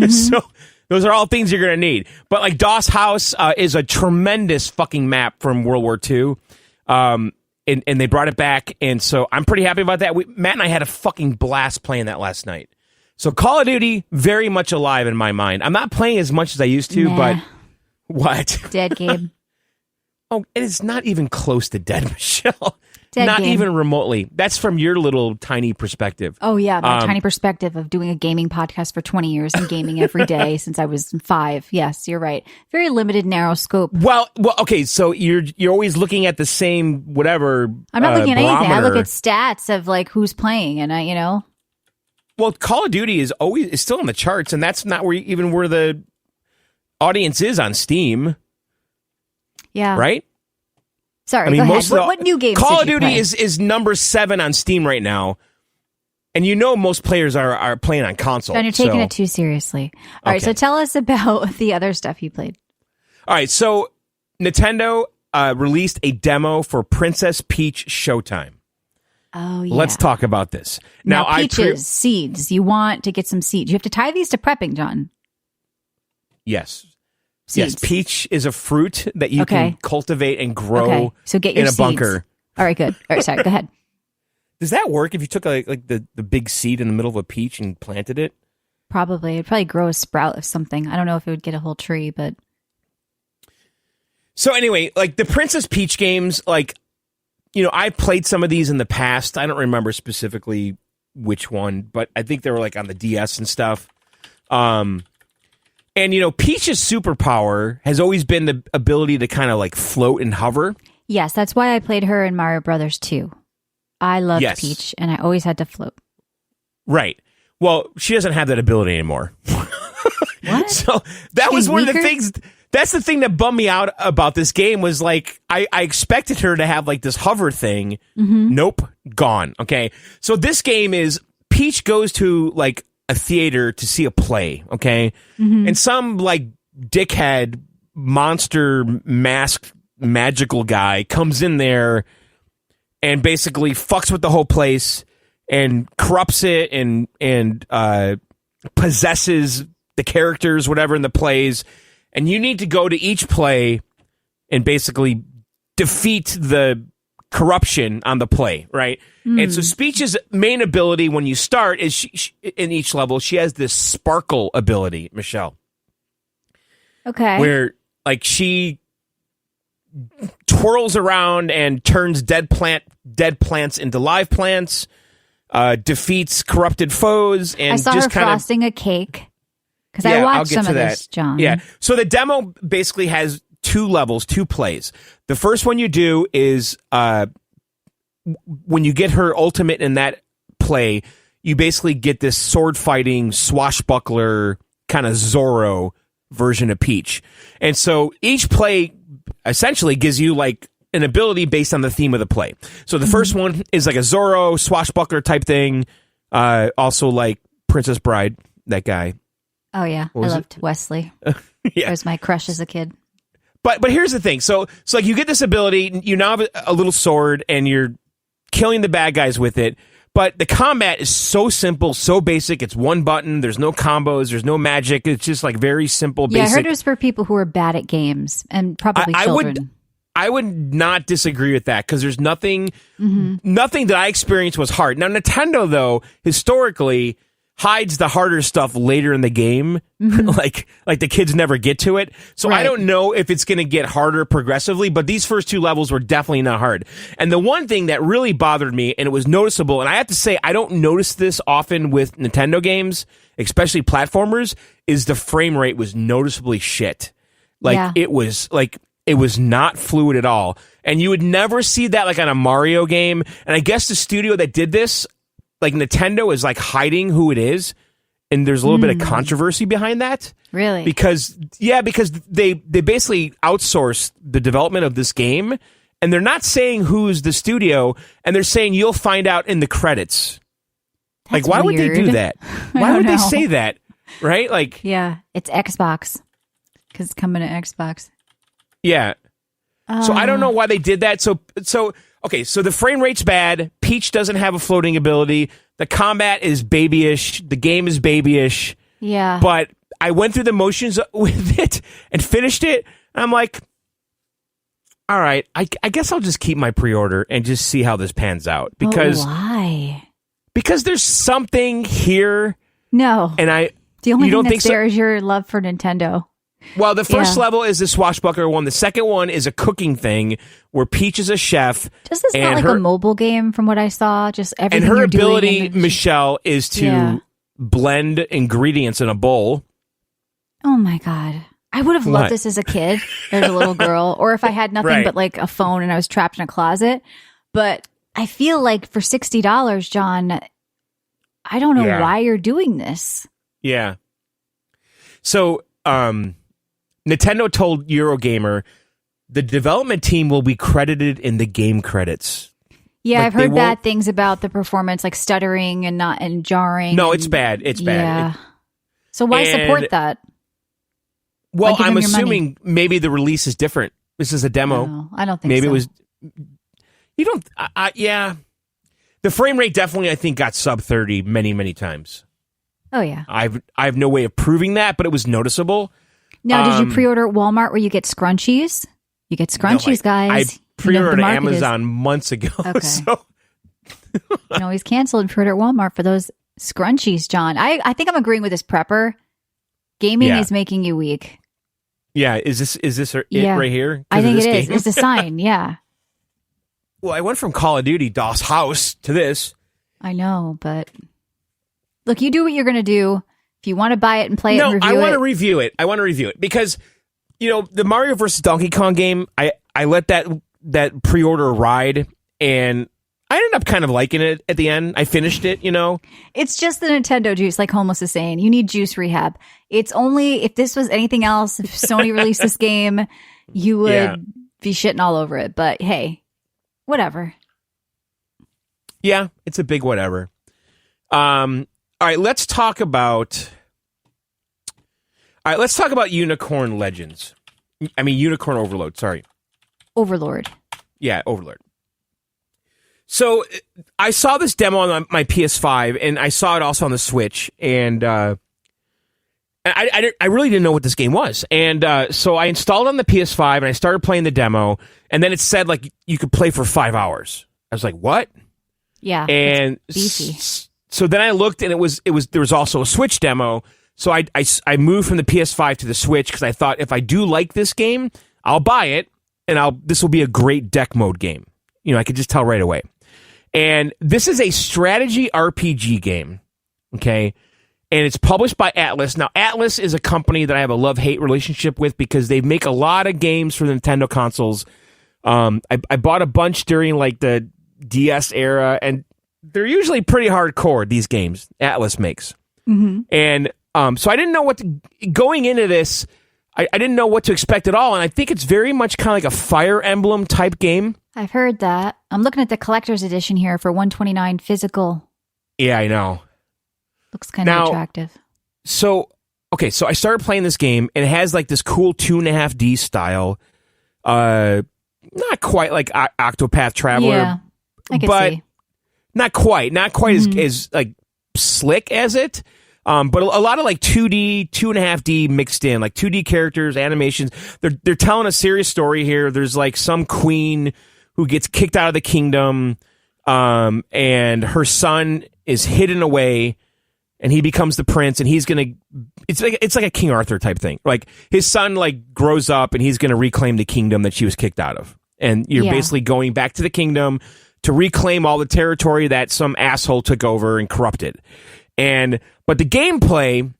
So those are all things you're going to need. But like Doss House is a tremendous fucking map from World War II. And they brought it back, and so I'm pretty happy about that. Matt and I had a fucking blast playing that last night. So Call of Duty, very much alive in my mind. I'm not playing as much as I used to, Nah. but what? Dead game. Oh, it is not even close to dead, Michelle. Dead not game. even remotely. That's from your little tiny perspective. Oh yeah, my tiny perspective of doing a gaming podcast for 20 years and gaming every day since I was 5. Yes, you're right. Very limited, narrow scope. Well, okay. So you're always looking at the same whatever. I'm not looking at anything. I look barometer. at stats of like who's playing, and Well, Call of Duty is still on the charts, and that's not where the audience is on Steam, yeah. right? Sorry, I mean, go ahead. most of What new games? Call of did you Duty play? is number 7 on Steam right now, and most players are playing on console. And you're taking so- it too seriously. All right, so Okay. tell us about the other stuff you played. All right, so Nintendo released a demo for Princess Peach Showtime. Oh yeah. Let's talk about this Now, I peaches, seeds. You want to get some seeds. You have to tie these to prepping, John. yes. Seeds. Yes, peach is a fruit that you Okay. can cultivate and grow Okay, so get your in a seeds. bunker. All right, good. All right, sorry. Go ahead. Does that work if you took like the big seed in the middle of a peach and planted it? Probably. It'd probably grow a sprout of something. I don't know if it would get a whole tree, but So anyway, like the Princess Peach games, like, I played some of these in the past. I don't remember specifically which one, but I think they were like on the DS and stuff. And Peach's superpower has always been the ability to kind of like float and hover. yes, that's why I played her in Mario Brothers 2. I loved Yes. Peach, and I always had to float. Right. Well, she doesn't have that ability anymore. What? So that was She's one of the weaker? things. That's the thing that bummed me out about this game was like I expected her to have like this hover thing. Mm-hmm. Nope, gone. Okay, so this game is Peach goes to like a theater to see a play, okay? And some like dickhead monster masked magical guy comes in there and basically fucks with the whole place and corrupts it and possesses the characters, whatever, in the plays. And you need to go to each play and basically defeat the corruption on the play, right? And so Speech's main ability when you start is she, in each level, she has this sparkle ability, Michelle. Okay. Where like she twirls around and turns dead plants into live plants, defeats corrupted foes, and I saw just her kind of frosting a cake because I watched some of this, John. Yeah. So the demo basically has 2 levels, 2 plays. The first one you do is when you get her ultimate in that play, you basically get this sword fighting swashbuckler kind of Zorro version of Peach. And so each play essentially gives you like an ability based on the theme of the play. So the first one is like a Zorro swashbuckler type thing. Also like Princess Bride, that guy. Oh yeah, I loved Wesley. Yeah. It was my crush as a kid. But here's the thing. So like you get this ability, you now have a little sword and you're killing the bad guys with it. But the combat is so simple, so basic. It's one button. There's no combos. There's no magic. It's just like very simple, basic. Yeah, I heard it was for people who are bad at games and probably children. I would not disagree with that because there's nothing that I experienced was hard. Now, Nintendo, though, historically hides the harder stuff later in the game. like the kids never get to it. So Right. I don't know if it's going to get harder progressively, but these first 2 levels were definitely not hard. And the one thing that really bothered me, and it was noticeable, and I have to say I don't notice this often with Nintendo games, especially platformers, is the frame rate was noticeably shit. Like it was not fluid at all. And you would never see that like on a Mario game. And I guess the studio that did this, like Nintendo, is like hiding who it is, and there's a little bit of controversy behind that. Really? Because they basically outsourced the development of this game, and they're not saying who's the studio, and they're saying you'll find out in the credits. That's like, why would they do weird. that? I Why don't would they know. say that? Right? Like, Yeah, it's Xbox because it's coming to Xbox. yeah. So I don't know why they did that. So okay, so the frame rate's bad. Peach doesn't have a floating ability. The combat is babyish. The game is babyish. Yeah. But I went through the motions with it and finished it. And I'm like, all right, I guess I'll just keep my pre-order and just see how this pans out. Because why? Because there's something here. No. And the only you thing don't that's think so? there is your love for Nintendo. Well, the first Yeah. level is the swashbuckler one. The second one is a cooking thing where Peach is a chef. Does this and not like her, a mobile game from what I saw? Just and everything her you're doing ability, in the- Michelle, is to Yeah. blend ingredients in a bowl. Oh my God. I would have What? loved this as a kid, as a little girl, or if I had nothing Right. but like a phone and I was trapped in a closet. But I feel like for $60, John, I don't know Yeah. why you're doing this. Yeah. So, Nintendo told Eurogamer the development team will be credited in the game credits. Yeah, Like, I've they heard bad won't- things about the performance, like stuttering and jarring. No, and- it's bad. It's bad. Yeah. So why And- support that? Well, Why give I'm them your money? assuming maybe the release is different. This is a demo. No, I don't think Maybe so. it was. You don't. Yeah. The frame rate definitely, I think, got sub 30 many, many times. Oh yeah. I have no way of proving that, but it was noticeable. Now, did Um, you pre-order at Walmart where you get scrunchies? You get scrunchies, No, I guys. You know what pre-ordered the on market is. Amazon months ago. Okay. So You can always cancel and pre-order at Walmart for those scrunchies, John. I think I'm agreeing with this prepper. Gaming Yeah. is making you weak. yeah, is this it Yeah. right here? I 'Cause of think this it is. game? It's a sign. Yeah, Well, I went from Call of Duty DOS House to this. I know. But look, you do what you're going to do. If you want to buy it and play it No, and I review want it. to review it. I want to review it because the Mario vs. Donkey Kong game. I let that pre-order ride, and I ended up kind of liking it at the end. I finished it. It's just the Nintendo juice, like Homeless is saying. You need juice rehab. It's only if this was anything else, if Sony released this game, you would Yeah. be shitting all over it. But hey, whatever. Yeah, it's a big whatever. All right, let's talk about Unicorn Legends. I mean, Unicorn Overload, sorry. Overlord. Yeah, Overlord. So I saw this demo on my PS5, and I saw it also on the Switch, and I really didn't know what this game was. And so I installed it on the PS5, and I started playing the demo, and then it said, like, you could play for 5 hours. I was like, what? Yeah, and beefy. So then I looked, and there was also a Switch demo. So I moved from the PS5 to the Switch because I thought if I do like this game, I'll buy it, and this will be a great deck mode game. You know, I could just tell right away. And this is a strategy RPG game, okay? And it's published by Atlas. Now, Atlas is a company that I have a love-hate relationship with because they make a lot of games for the Nintendo consoles. I bought a bunch during, like, the DS era, and they're usually pretty hardcore, these games Atlas makes. Mm-hmm. And so I didn't know going into this, I didn't know what to expect at all, and I think it's very much kind of like a Fire Emblem type game. I've heard that. I'm looking at the collector's edition here for $129 physical. Yeah, I know. Looks kind of attractive. So I started playing this game, and it has like this cool 2.5D style. Not quite like Octopath Traveler. Yeah, I can see. Not quite as like slick as it. But a lot of like 2D, 2.5D mixed in, like 2D characters, animations. They're telling a serious story here. There's like some queen who gets kicked out of the kingdom, and her son is hidden away, and he becomes the prince, and he's gonna. It's like a King Arthur type thing. Like his son like grows up, and he's gonna reclaim the kingdom that she was kicked out of, and you're basically going back to the kingdom to reclaim all the territory that some asshole took over and corrupted. But the gameplay,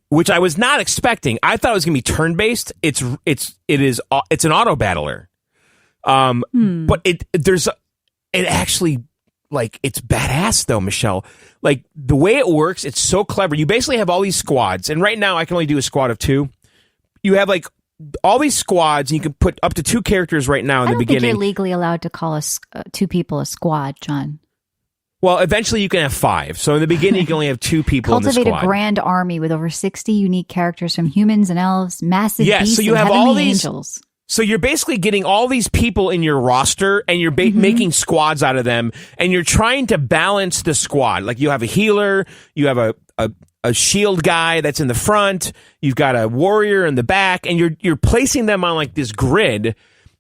which I was not expecting, I thought it was going to be turn-based. It's an auto battler. But it's badass though, Michelle. Like the way it works, it's so clever. You basically have all these squads, and right now I can only do a squad of 2. You have like all these squads, and you can put up to 2 characters right now in the beginning. I don't think you're legally allowed to call 2 people a squad, John. Well, eventually you can have 5. So in the beginning, you can only have 2 people in the squad. Cultivate a grand army with over 60 unique characters from humans and elves, massive beasts, so you have and all heavenly these angels. So you're basically getting all these people in your roster, and you're making squads out of them, and you're trying to balance the squad. Like you have a healer, you have a shield guy that's in the front, you've got a warrior in the back, and you're placing them on like this grid.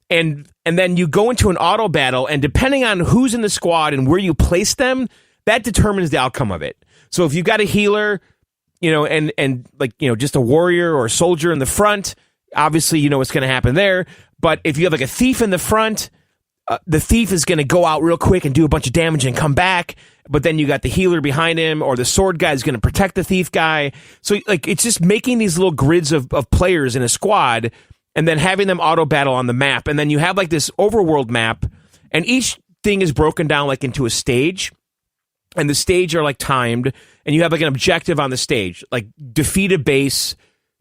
And then you go into an auto battle, and depending on who's in the squad and where you place them, that determines the outcome of it. So if you've got a healer, you know, and like, you know, just a warrior or a soldier in the front, obviously you know what's going to happen there. But if you have like a thief in the front, the thief is going to go out real quick and do a bunch of damage and come back. But then you got the healer behind him, or the sword guy is going to protect the thief guy. So like it's just making these little grids of players in a squad, and then having them auto battle on the map. And then you have like this overworld map, and each thing is broken down like into a stage, and the stage are like timed, and you have like an objective on the stage, like defeat a base,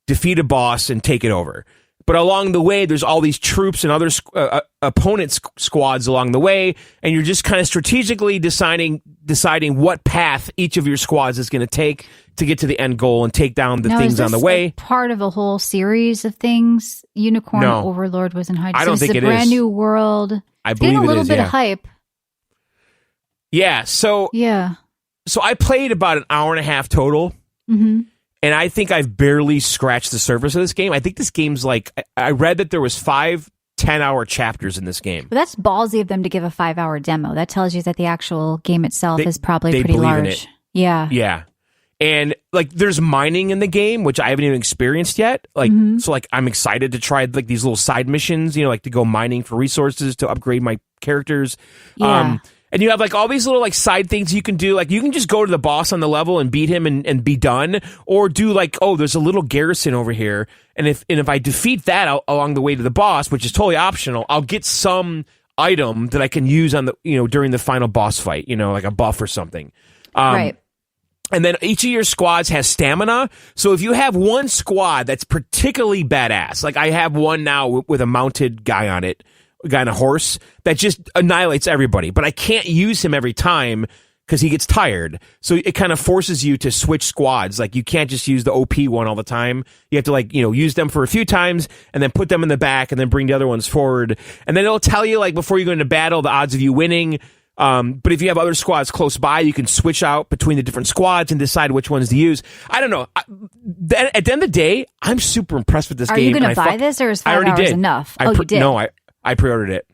defeat a boss, and take it over. But along the way, there's all these troops and other opponent squads along the way, and you're just kind of strategically deciding what path each of your squads is going to take to get to the end goal and take down the things on the way. Part of a whole series of things. Unicorn Overlord was in hype. I don't think it's a brand new world. I believe it is. Getting a little bit of hype. Yeah. So I played about an hour and a half total. Mm-hmm. And I think I've barely scratched the surface of this game. I think this game's like, I read that there was 5 10-hour chapters in this game. But that's ballsy of them to give a 5-hour demo. That tells you that the actual game itself is probably pretty large. Yeah. Yeah. And like there's mining in the game, which I haven't even experienced yet. Like, so like I'm excited to try like these little side missions, you know, like to go mining for resources to upgrade my characters. Yeah. And you have like all these little like side things you can do. Like you can just go to the boss on the level and beat him and be done, or do like, oh, there's a little garrison over here, and if I defeat that along the way to the boss, which is totally optional, I'll get some item that I can use on the, you know, during the final boss fight, you know, like a buff or something. Right. And then each of your squads has stamina. So if you have one squad that's particularly badass, like I have one now with a mounted guy on it, a guy on a horse that just annihilates everybody, but I can't use him every time because he gets tired. So it kind of forces you to switch squads. Like, you can't just use the OP one all the time. You have to, like, use them for a few times and then put them in the back and then bring the other ones forward. And then it'll tell you, like, before you go into battle, the odds of you winning. But if you have other squads close by, you can switch out between the different squads and decide which ones to use. I don't know. At the end of the day, I'm super impressed with this game. Are you going to buy this, or is 5 hours enough? You did? No, I pre-ordered it.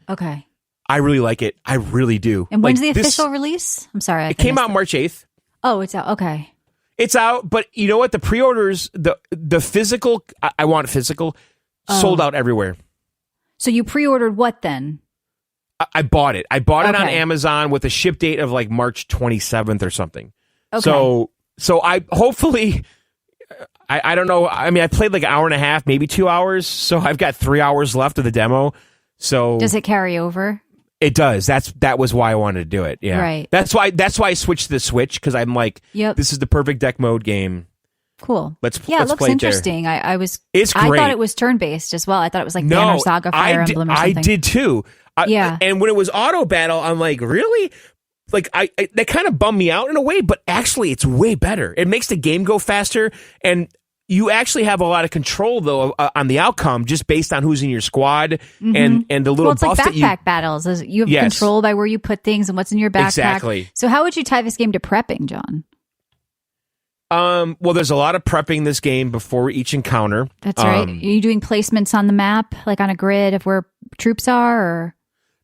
Okay. I really like it. I really do. And when's the official release? I'm sorry. It came out March 8th. Oh, it's out. Okay. It's out, but you know what? The pre-orders, the physical, I want physical, sold out everywhere. So you pre-ordered what then? I bought it. I bought it on Amazon with a ship date of like March 27th or something. Okay. So I hopefully, I don't know. I mean, I played like an hour and a half, maybe 2 hours. So I've got 3 hours left of the demo. So does it carry over? It does. That was why I wanted to do it. Yeah. Right. That's why I switched to the Switch, because I'm like, this is the perfect deck mode game. Cool. Let's it looks play interesting. It's great. I thought it was turn-based as well. I thought it was like Banner Saga, Fire Emblem or something. I did too. And when it was auto battle, I'm like, really? Like, that kind of bummed me out in a way, but actually it's way better. It makes the game go faster, and you actually have a lot of control, though, on the outcome, just based on who's in your squad and the little it's like backpack battles. You have control by where you put things and what's in your backpack. Exactly. So how would you tie this game to prepping, John? Well, there's a lot of prepping this game before each encounter. That's right. Are you doing placements on the map, like on a grid of where troops are, or?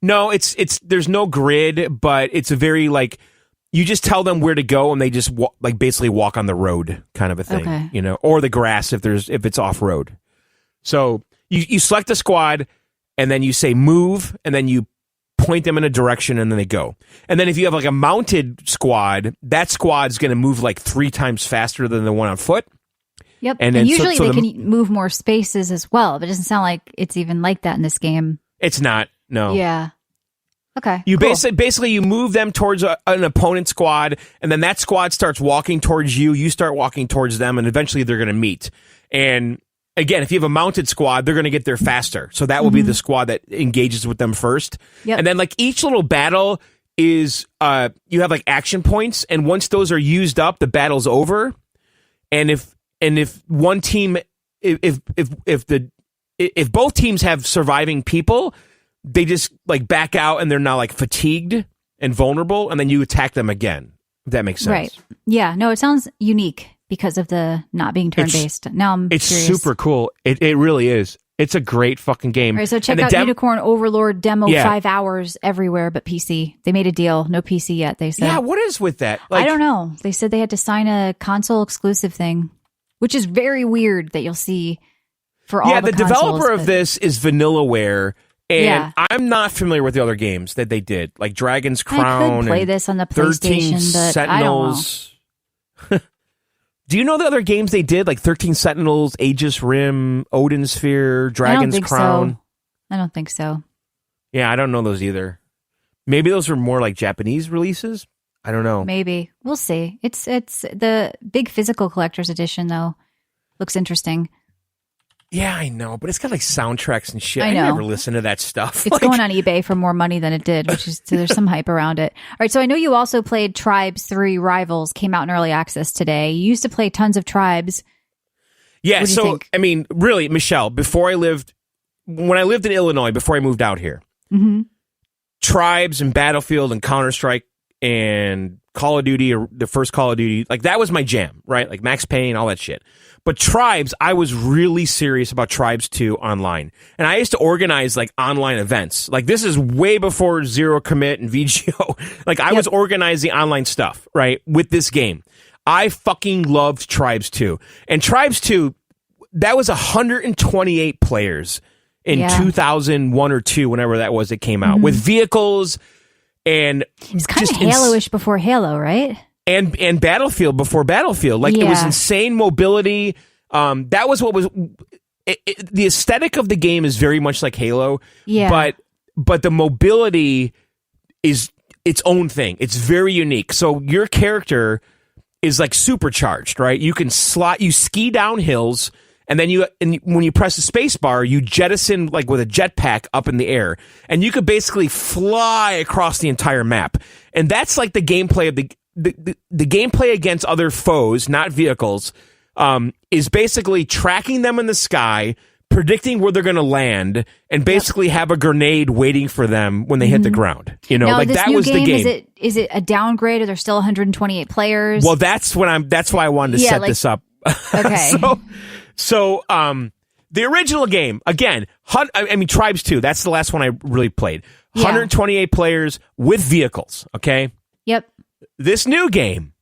No, there's no grid, but it's a very, like, you just tell them where to go and they just basically walk on the road kind of a thing, or the grass if it's off road. So you select a squad and then you say move and then you point them in a direction and then they go. And then if you have like a mounted squad, that squad's going to move like 3 times faster than the one on foot. Yep. And usually they can move more spaces as well, but it doesn't sound like it's even like that in this game. It's not. No. Yeah. Okay. You basically you move them towards an opponent squad, and then that squad starts walking towards you. You start walking towards them, and eventually they're going to meet. And again, if you have a mounted squad, they're going to get there faster. So that will be the squad that engages with them first. Yep. And then like each little battle is you have like action points, and once those are used up, the battle's over. And if one team if both teams have surviving people, they just like back out and they're now like fatigued and vulnerable, and then you attack them again. If that makes sense. Right. Yeah. No, it sounds unique because of the not being turn-based. Now I'm It's curious. super cool. It really is. It's a great fucking game. All right, so check out Unicorn Overlord demo 5 hours everywhere but PC. They made a deal. No PC yet, they said. Yeah, what is with that? I don't know. They said they had to sign a console exclusive thing, which is very weird that you'll see for all the consoles. Yeah, the developer of this is Vanillaware. And I'm not familiar with the other games that they did, like Dragon's Crown. I could play this on the PlayStation, but Sentinels. I don't know. Do you know the other games they did, like 13 Sentinels, Aegis Rim, Odin Sphere, Dragon's Crown? I don't think so. Yeah, I don't know those either. Maybe those were more like Japanese releases. I don't know. Maybe. We'll see. It's the big physical collector's edition, though. Looks interesting. Yeah, I know, but it's got like soundtracks and shit. I know. I never listen to that stuff. It's going on eBay for more money than it did, which is so there's some hype around it. All right, so I know you also played Tribes 3 Rivals, came out in early access today. You used to play tons of Tribes. Yeah, so I mean, really, Michelle, when I lived in Illinois, before I moved out here, Tribes and Battlefield and Counter-Strike and Call of Duty, or the first Call of Duty, like that was my jam, right? Like Max Payne, all that shit. But Tribes, I was really serious about Tribes 2 online. And I used to organize like online events. Like this is way before Zero Commit and VGO. Like I was organizing online stuff, right? With this game. I fucking loved Tribes 2. And Tribes 2, that was 128 players in 2001 or 2, whenever that was, it came out. With vehicles and it's kind of Halo-ish before Halo, right? And Battlefield before Battlefield. Like it was insane mobility. That was what was the aesthetic of the game is very much like Halo. Yeah. But the mobility is its own thing. It's very unique. So your character is like supercharged, right? You can you ski down hills, and then when you press the space bar, you jettison like with a jetpack up in the air, and you could basically fly across the entire map. And that's like the gameplay of the gameplay against other foes, not vehicles, is basically tracking them in the sky, predicting where they're going to land, and basically have a grenade waiting for them when they hit the ground. You know, now, like this that new was the game. Is it a downgrade? Or there's still 128 players? Well, that's why I wanted to set this up. Okay. So, the original game, again, I mean, Tribes 2, that's the last one I really played. 128 players with vehicles, okay? Yep. This new game,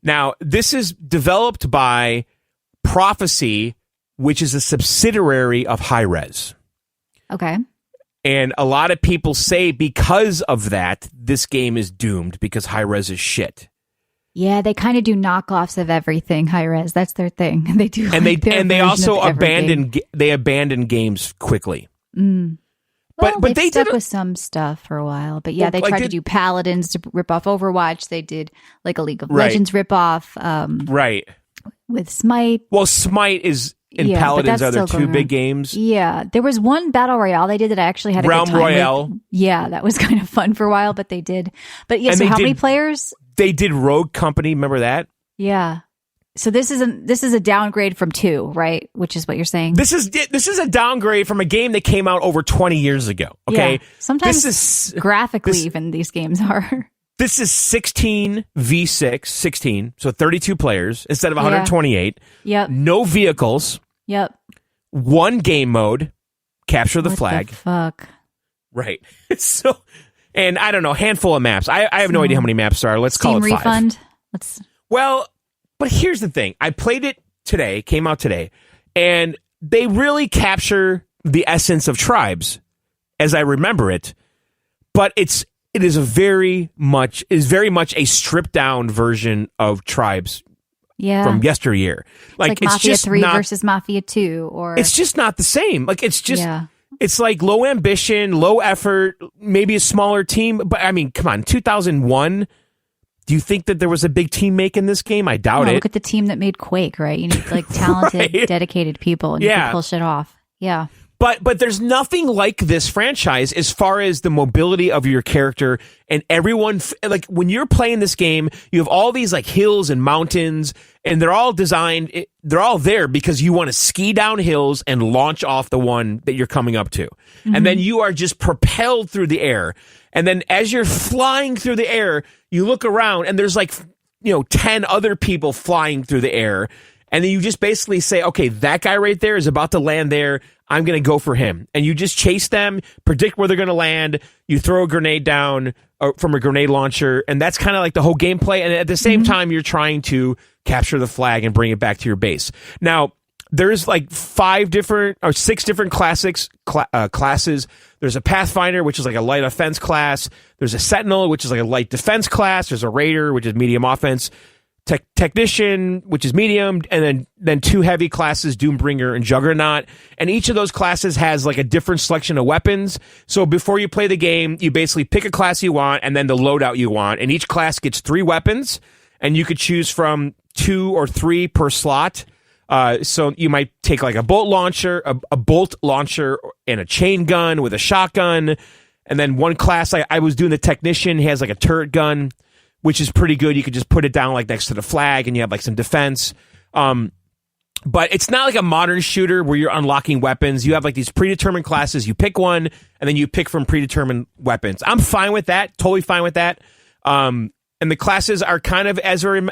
now, this is developed by Prophecy, which is a subsidiary of Hi-Rez. Okay. And a lot of people say because of that, this game is doomed because Hi-Rez is shit. Yeah, they kind of do knockoffs of everything. Hi-Rez, that's their thing. They do, and they also abandon games quickly. Well, but they stuck did with some stuff for a while. But yeah, Well, they like tried to do Paladins to rip off Overwatch. They did like a League of Legends ripoff. Right. With Smite. Well, Smite is and Yeah, but Paladins that's are their still two going big on. games. Yeah, there was one battle royale they did that I actually had a Realm good time Royale. with. Yeah, that was kind of fun for a while, but they did. But yeah, And so they how many did- players? They did Rogue Company. Remember that? Yeah. So this is a downgrade from 2, right? Which is what you're saying. This is a downgrade from a game that came out over 20 years ago. Okay, Yeah. Sometimes this is graphically, this- even these games are. this is 16 v6, 16, so 32 players instead of 128. Yep. No vehicles. Yep. One game mode, capture the What flag. The fuck. Right. So, and I don't know, handful of maps. I have no idea how many maps there are. Let's call Steam it 5. refund. Let's. Well, but here's the thing. I played it today, came out today, and they really capture the essence of Tribes as I remember it, but it is very much a stripped down version of Tribes Yeah. from yesteryear. It's like it's Mafia just 3 not, versus Mafia 2, or it's just not the same. Like it's just yeah. it's like low ambition, low effort, maybe a smaller team, but I mean, come on, 2001. Do you think that there was a big team making this game? I doubt it. Look at the team that made Quake, right? You need like talented, Right. dedicated people, and you Yeah. can pull shit off. Yeah. But there's nothing like this franchise as far as the mobility of your character and everyone. Like when you're playing this game, you have all these like hills and mountains, and they're all designed. They're all there because you want to ski down hills and launch off the one that you're coming up to, and then you are just propelled through the air. And then as you're flying through the air, you look around and there's like 10 other people flying through the air. And then you just basically say, okay, that guy right there is about to land there. I'm going to go for him. And you just chase them, predict where they're going to land. You throw a grenade down from a grenade launcher. And that's kind of like the whole gameplay. And at the same time, you're trying to capture the flag and bring it back to your base. Now, there's like 6 different classes. There's a Pathfinder, which is like a light offense class. There's a Sentinel, which is like a light defense class. There's a Raider, which is medium offense. Technician, which is medium, and then 2 heavy classes, Doombringer and Juggernaut. And each of those classes has like a different selection of weapons. So before you play the game, you basically pick a class you want and then the loadout you want. And each class gets 3 weapons, and you could choose from 2 or 3 per slot. So you might take like a bolt launcher, a bolt launcher, and a chain gun with a shotgun. And then one class, I was doing the Technician, he has like a turret gun, which is pretty good. You could just put it down like next to the flag and you have like some defense. But it's not like a modern shooter where you're unlocking weapons. You have like these predetermined classes. You pick one and then you pick from predetermined weapons. I'm fine with that. Totally fine with that. And the classes are kind of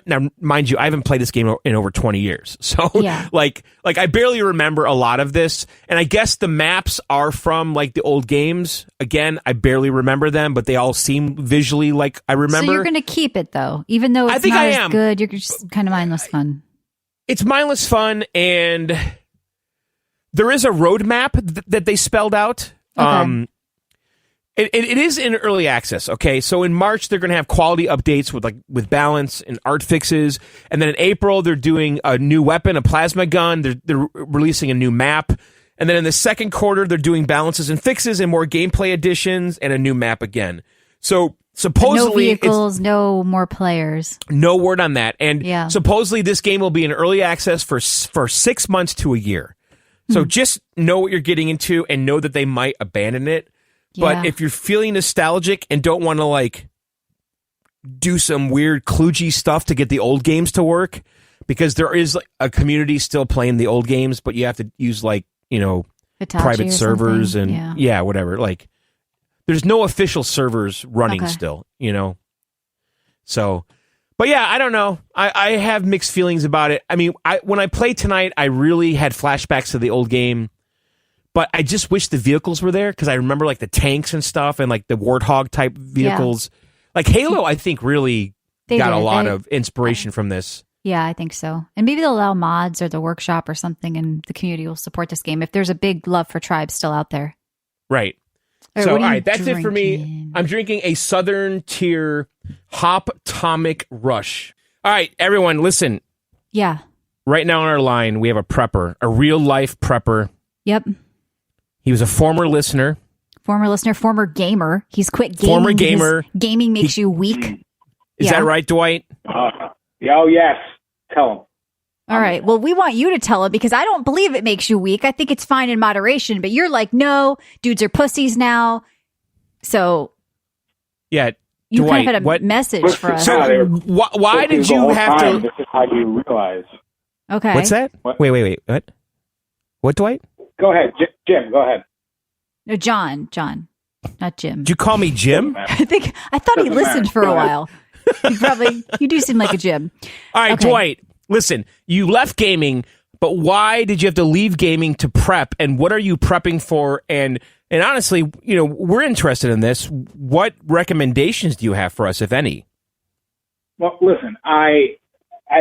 now, mind you, I haven't played this game in over 20 years. So Yeah. like I barely remember a lot of this. And I guess the maps are from like the old games. Again, I barely remember them, but they all seem visually like I remember. So you're going to keep it though, even though it's I think not I as am. good. You're just kind of mindless fun. It's mindless fun, and there is a roadmap that they spelled out. Okay. It is in early access. Okay, so in March they're going to have quality updates with balance and art fixes, and then in April they're doing a new weapon, a plasma gun. They're releasing a new map, and then in the second quarter they're doing balances and fixes and more gameplay additions and a new map again. So supposedly No vehicles, no more players. no word on that, and Yeah. supposedly this game will be in early access for 6 months to a year. So just know what you're getting into and know that they might abandon it. Yeah. But if you're feeling nostalgic and don't want to like do some weird kludgy stuff to get the old games to work, because there is like a community still playing the old games, but you have to use like, Hitachi private or servers something. and whatever. Like there's no official servers running still, So, but yeah, I don't know. I have mixed feelings about it. I mean, when I played tonight, I really had flashbacks to the old game, but I just wish the vehicles were there, because I remember like the tanks and stuff and like the Warthog type vehicles. Like Halo, I think really got a lot of inspiration from this. Yeah, I think so. And maybe they'll allow mods or the workshop or something, and the community will support this game if there's a big love for tribes still out there. Right. So, all right, that's it for me. I'm drinking a Southern Tier Hop-Tomic Rush. All right, everyone, listen. Yeah. Right now on our line, we have a prepper, a real-life prepper. Yep. He was a former listener. Former gamer. He's quit gaming. Former gamer. Gaming makes you weak. Is that right, Dwight? Oh, yes. Tell him. All right. Well, we want you to tell him, because I don't believe it makes you weak. I think it's fine in moderation, but you're like, no, dudes are pussies now. So yeah, you Dwight, kind of had a message for us. So why did you have to? This is how you realize. Okay. What's that? What? Wait. What? What, Dwight? Go ahead, Jim. Go ahead. No, John, not Jim. Did you call me Jim? I thought he Doesn't listened matter. for a Go ahead. while. You do seem like a Jim. All right, Okay. Dwight, listen, you left gaming, but why did you have to leave gaming to prep, and what are you prepping for? And honestly, we're interested in this. What recommendations do you have for us, if any? Well, listen, I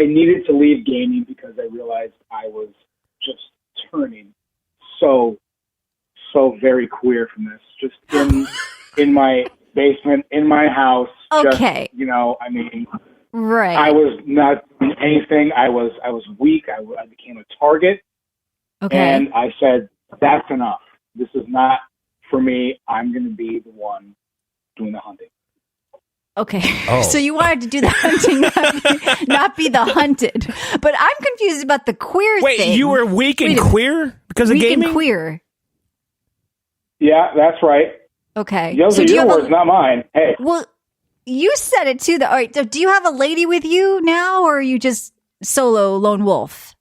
needed to leave gaming because I realized I was just turning so very queer from this. Just in my basement, in my house. Okay. Just, Right. I was not doing anything. I was weak. I became a target. Okay. And I said, that's enough. This is not for me. I'm going to be the one doing the hunting. Okay. Oh. So you wanted to do the hunting, not be the hunted. But I'm confused about the queer Wait, thing. you were weak and Wait a- queer because of weak gaming? and queer. Yeah, that's right. Okay. Those So are do you your have words, not mine. Hey. Well, you said it too. All right. So do you have a lady with you now, or are you just solo lone wolf?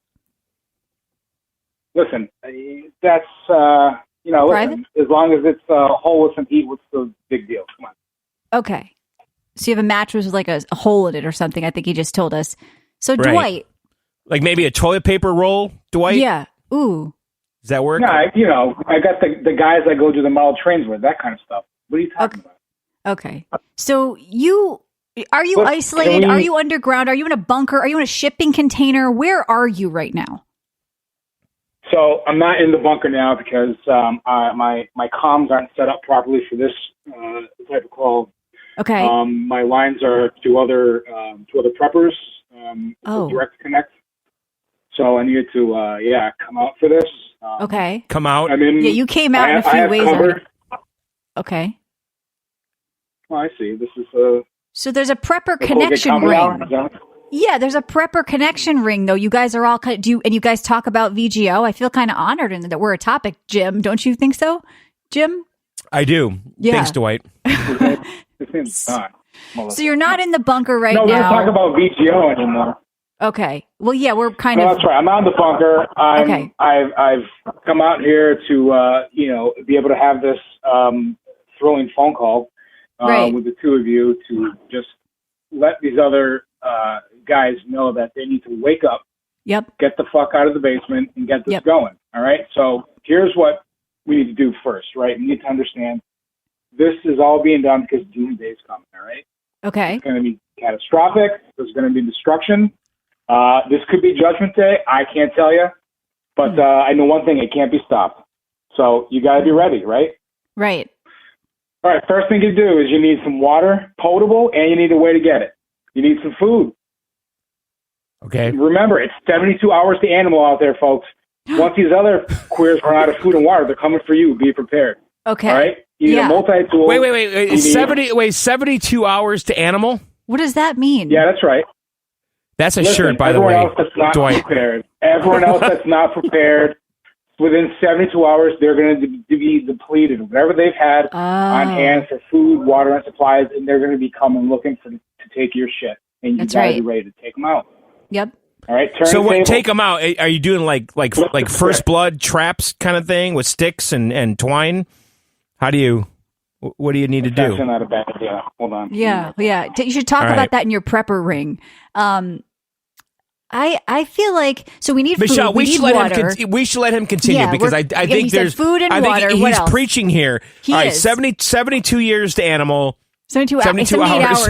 Listen, that's, Private? listen, as long as it's whole with some heat, what's the big deal? Come on. Okay. So you have a mattress with like a hole in it or something. I think he just told us. So Right. Dwight. Like maybe a toilet paper roll, Dwight? Yeah. Ooh. Does that work? No, I got the guys I go to the model trains with, that kind of stuff. What are you talking about? Okay. So are you Look, isolated? can we- Are you underground? Are you in a bunker? Are you in a shipping container? Where are you right now? So I'm not in the bunker now because my comms aren't set up properly for this type of call. Okay. My lines are to other preppers, Oh. direct connect. So I needed to come out for this. Okay. Come out. I mean, Yeah, you came out in a I few have ways. covered. Okay. Oh, I see. This is So there's a prepper the connection Colgate ring. Common Hour, is that- Yeah, there's a prepper connection ring, though. You guys are all and you guys talk about VGO. I feel kind of honored in that we're a topic, Jim. Don't you think so, Jim? I do. Yeah. Thanks, Dwight. This thing's not. So you're not in the bunker right No, we don't now. talk about VGO anymore. Okay. Well, yeah, we're kind No, of. that's right. I'm not in the bunker. Okay. I've come out here to be able to have this thrilling phone call Right. with the two of you to just let these other guys know that they need to wake up, Yep. get the fuck out of the basement, and get this Yep. going. All right. So here's what we need to do first. Right. We need to understand this is all being done because doomsday is coming. All right. Okay. It's going to be catastrophic. There's going to be destruction. This could be Judgment Day. I can't tell you. But I know one thing. It can't be stopped. So you got to be ready, right? Right. All right. First thing you do is you need some water, potable, and you need a way to get it. You need some food. Okay. Remember, it's 72 hours to animal out there, folks. Once these other queers run out of food and water, they're coming for you. Be prepared. Okay. All right? You need Yeah. a multi-tool. Wait. You need- 72 hours to animal? What does that mean? Yeah, that's right. That's a Listen, shirt, by the everyone way. else that's not Dwight. prepared. Everyone else that's not prepared, within 72 hours, they're going to be depleted. Whatever they've had on hand for food, water, and supplies, and they're going to be coming looking to take your shit. And you got to be ready to take them out. Yep. All right. So what, take them out. Are you doing like first blood traps kind of thing with sticks and twine? What do you need to do? That's not a bad idea. Hold on. Yeah. You should talk about that in your prepper ring. I feel like we need Michelle, food. We need water. We should let him continue because I think there's food and water. He's what else? preaching here. He all right, is. 72 years to animal. 78 hours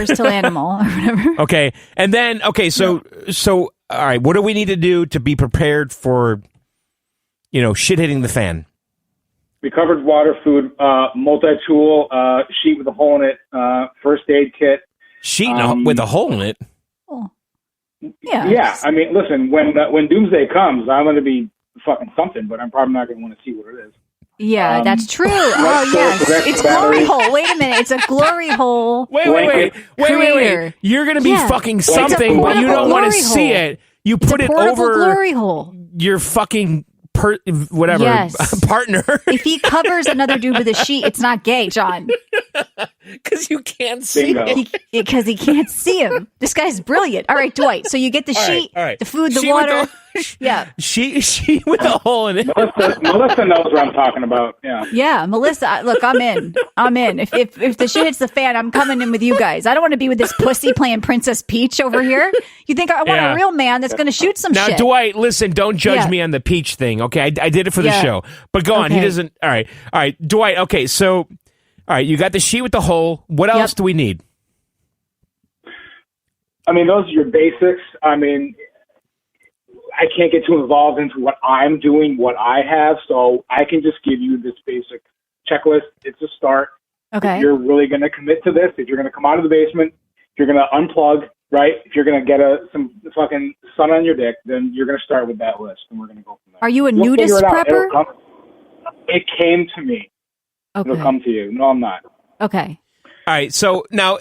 till animal or whatever. Okay. And then so all right, what do we need to do to be prepared for shit hitting the fan? We covered water, food, multi-tool, sheet with a hole in it, first aid kit. Sheet with a hole in it? Oh. Yeah. I mean, listen, when Doomsday comes, I'm going to be fucking something, but I'm probably not going to want to see what it is. Yeah, that's true. Oh, yes. It's glory hole. Wait a minute. It's a glory hole. Wait. You're going to be fucking something, but you don't want to see it. You put it over glory hole. Your fucking partner. If he covers another dude with a sheet, it's not gay, John. Because you can't see him. Because he can't see him. This guy's brilliant. All right, Dwight. So you get the sheet, the food, the water. She with a hole in it. Melissa knows what I'm talking about. Yeah, Melissa. Look, I'm in. If the shit hits the fan, I'm coming in with you guys. I don't want to be with this pussy playing Princess Peach over here. You think I want a real man that's going to shoot some shit? Now, Dwight, listen. Don't judge me on the peach thing. Okay, I did it for the show. But go on. He doesn't. All right, Dwight. Okay, so all right, you got the sheet with the hole. What else do we need? I mean, those are your basics. I mean, I can't get too involved into what I'm doing, what I have, so I can just give you this basic checklist. It's a start. Okay. If you're really going to commit to this, if you're going to come out of the basement, if you're going to unplug, right? If you're going to get some fucking sun on your dick, then you're going to start with that list, and we're going to go from there. Are you a nudist prepper? It came to me. Okay. It'll come to you. No, I'm not. Okay. All right. So now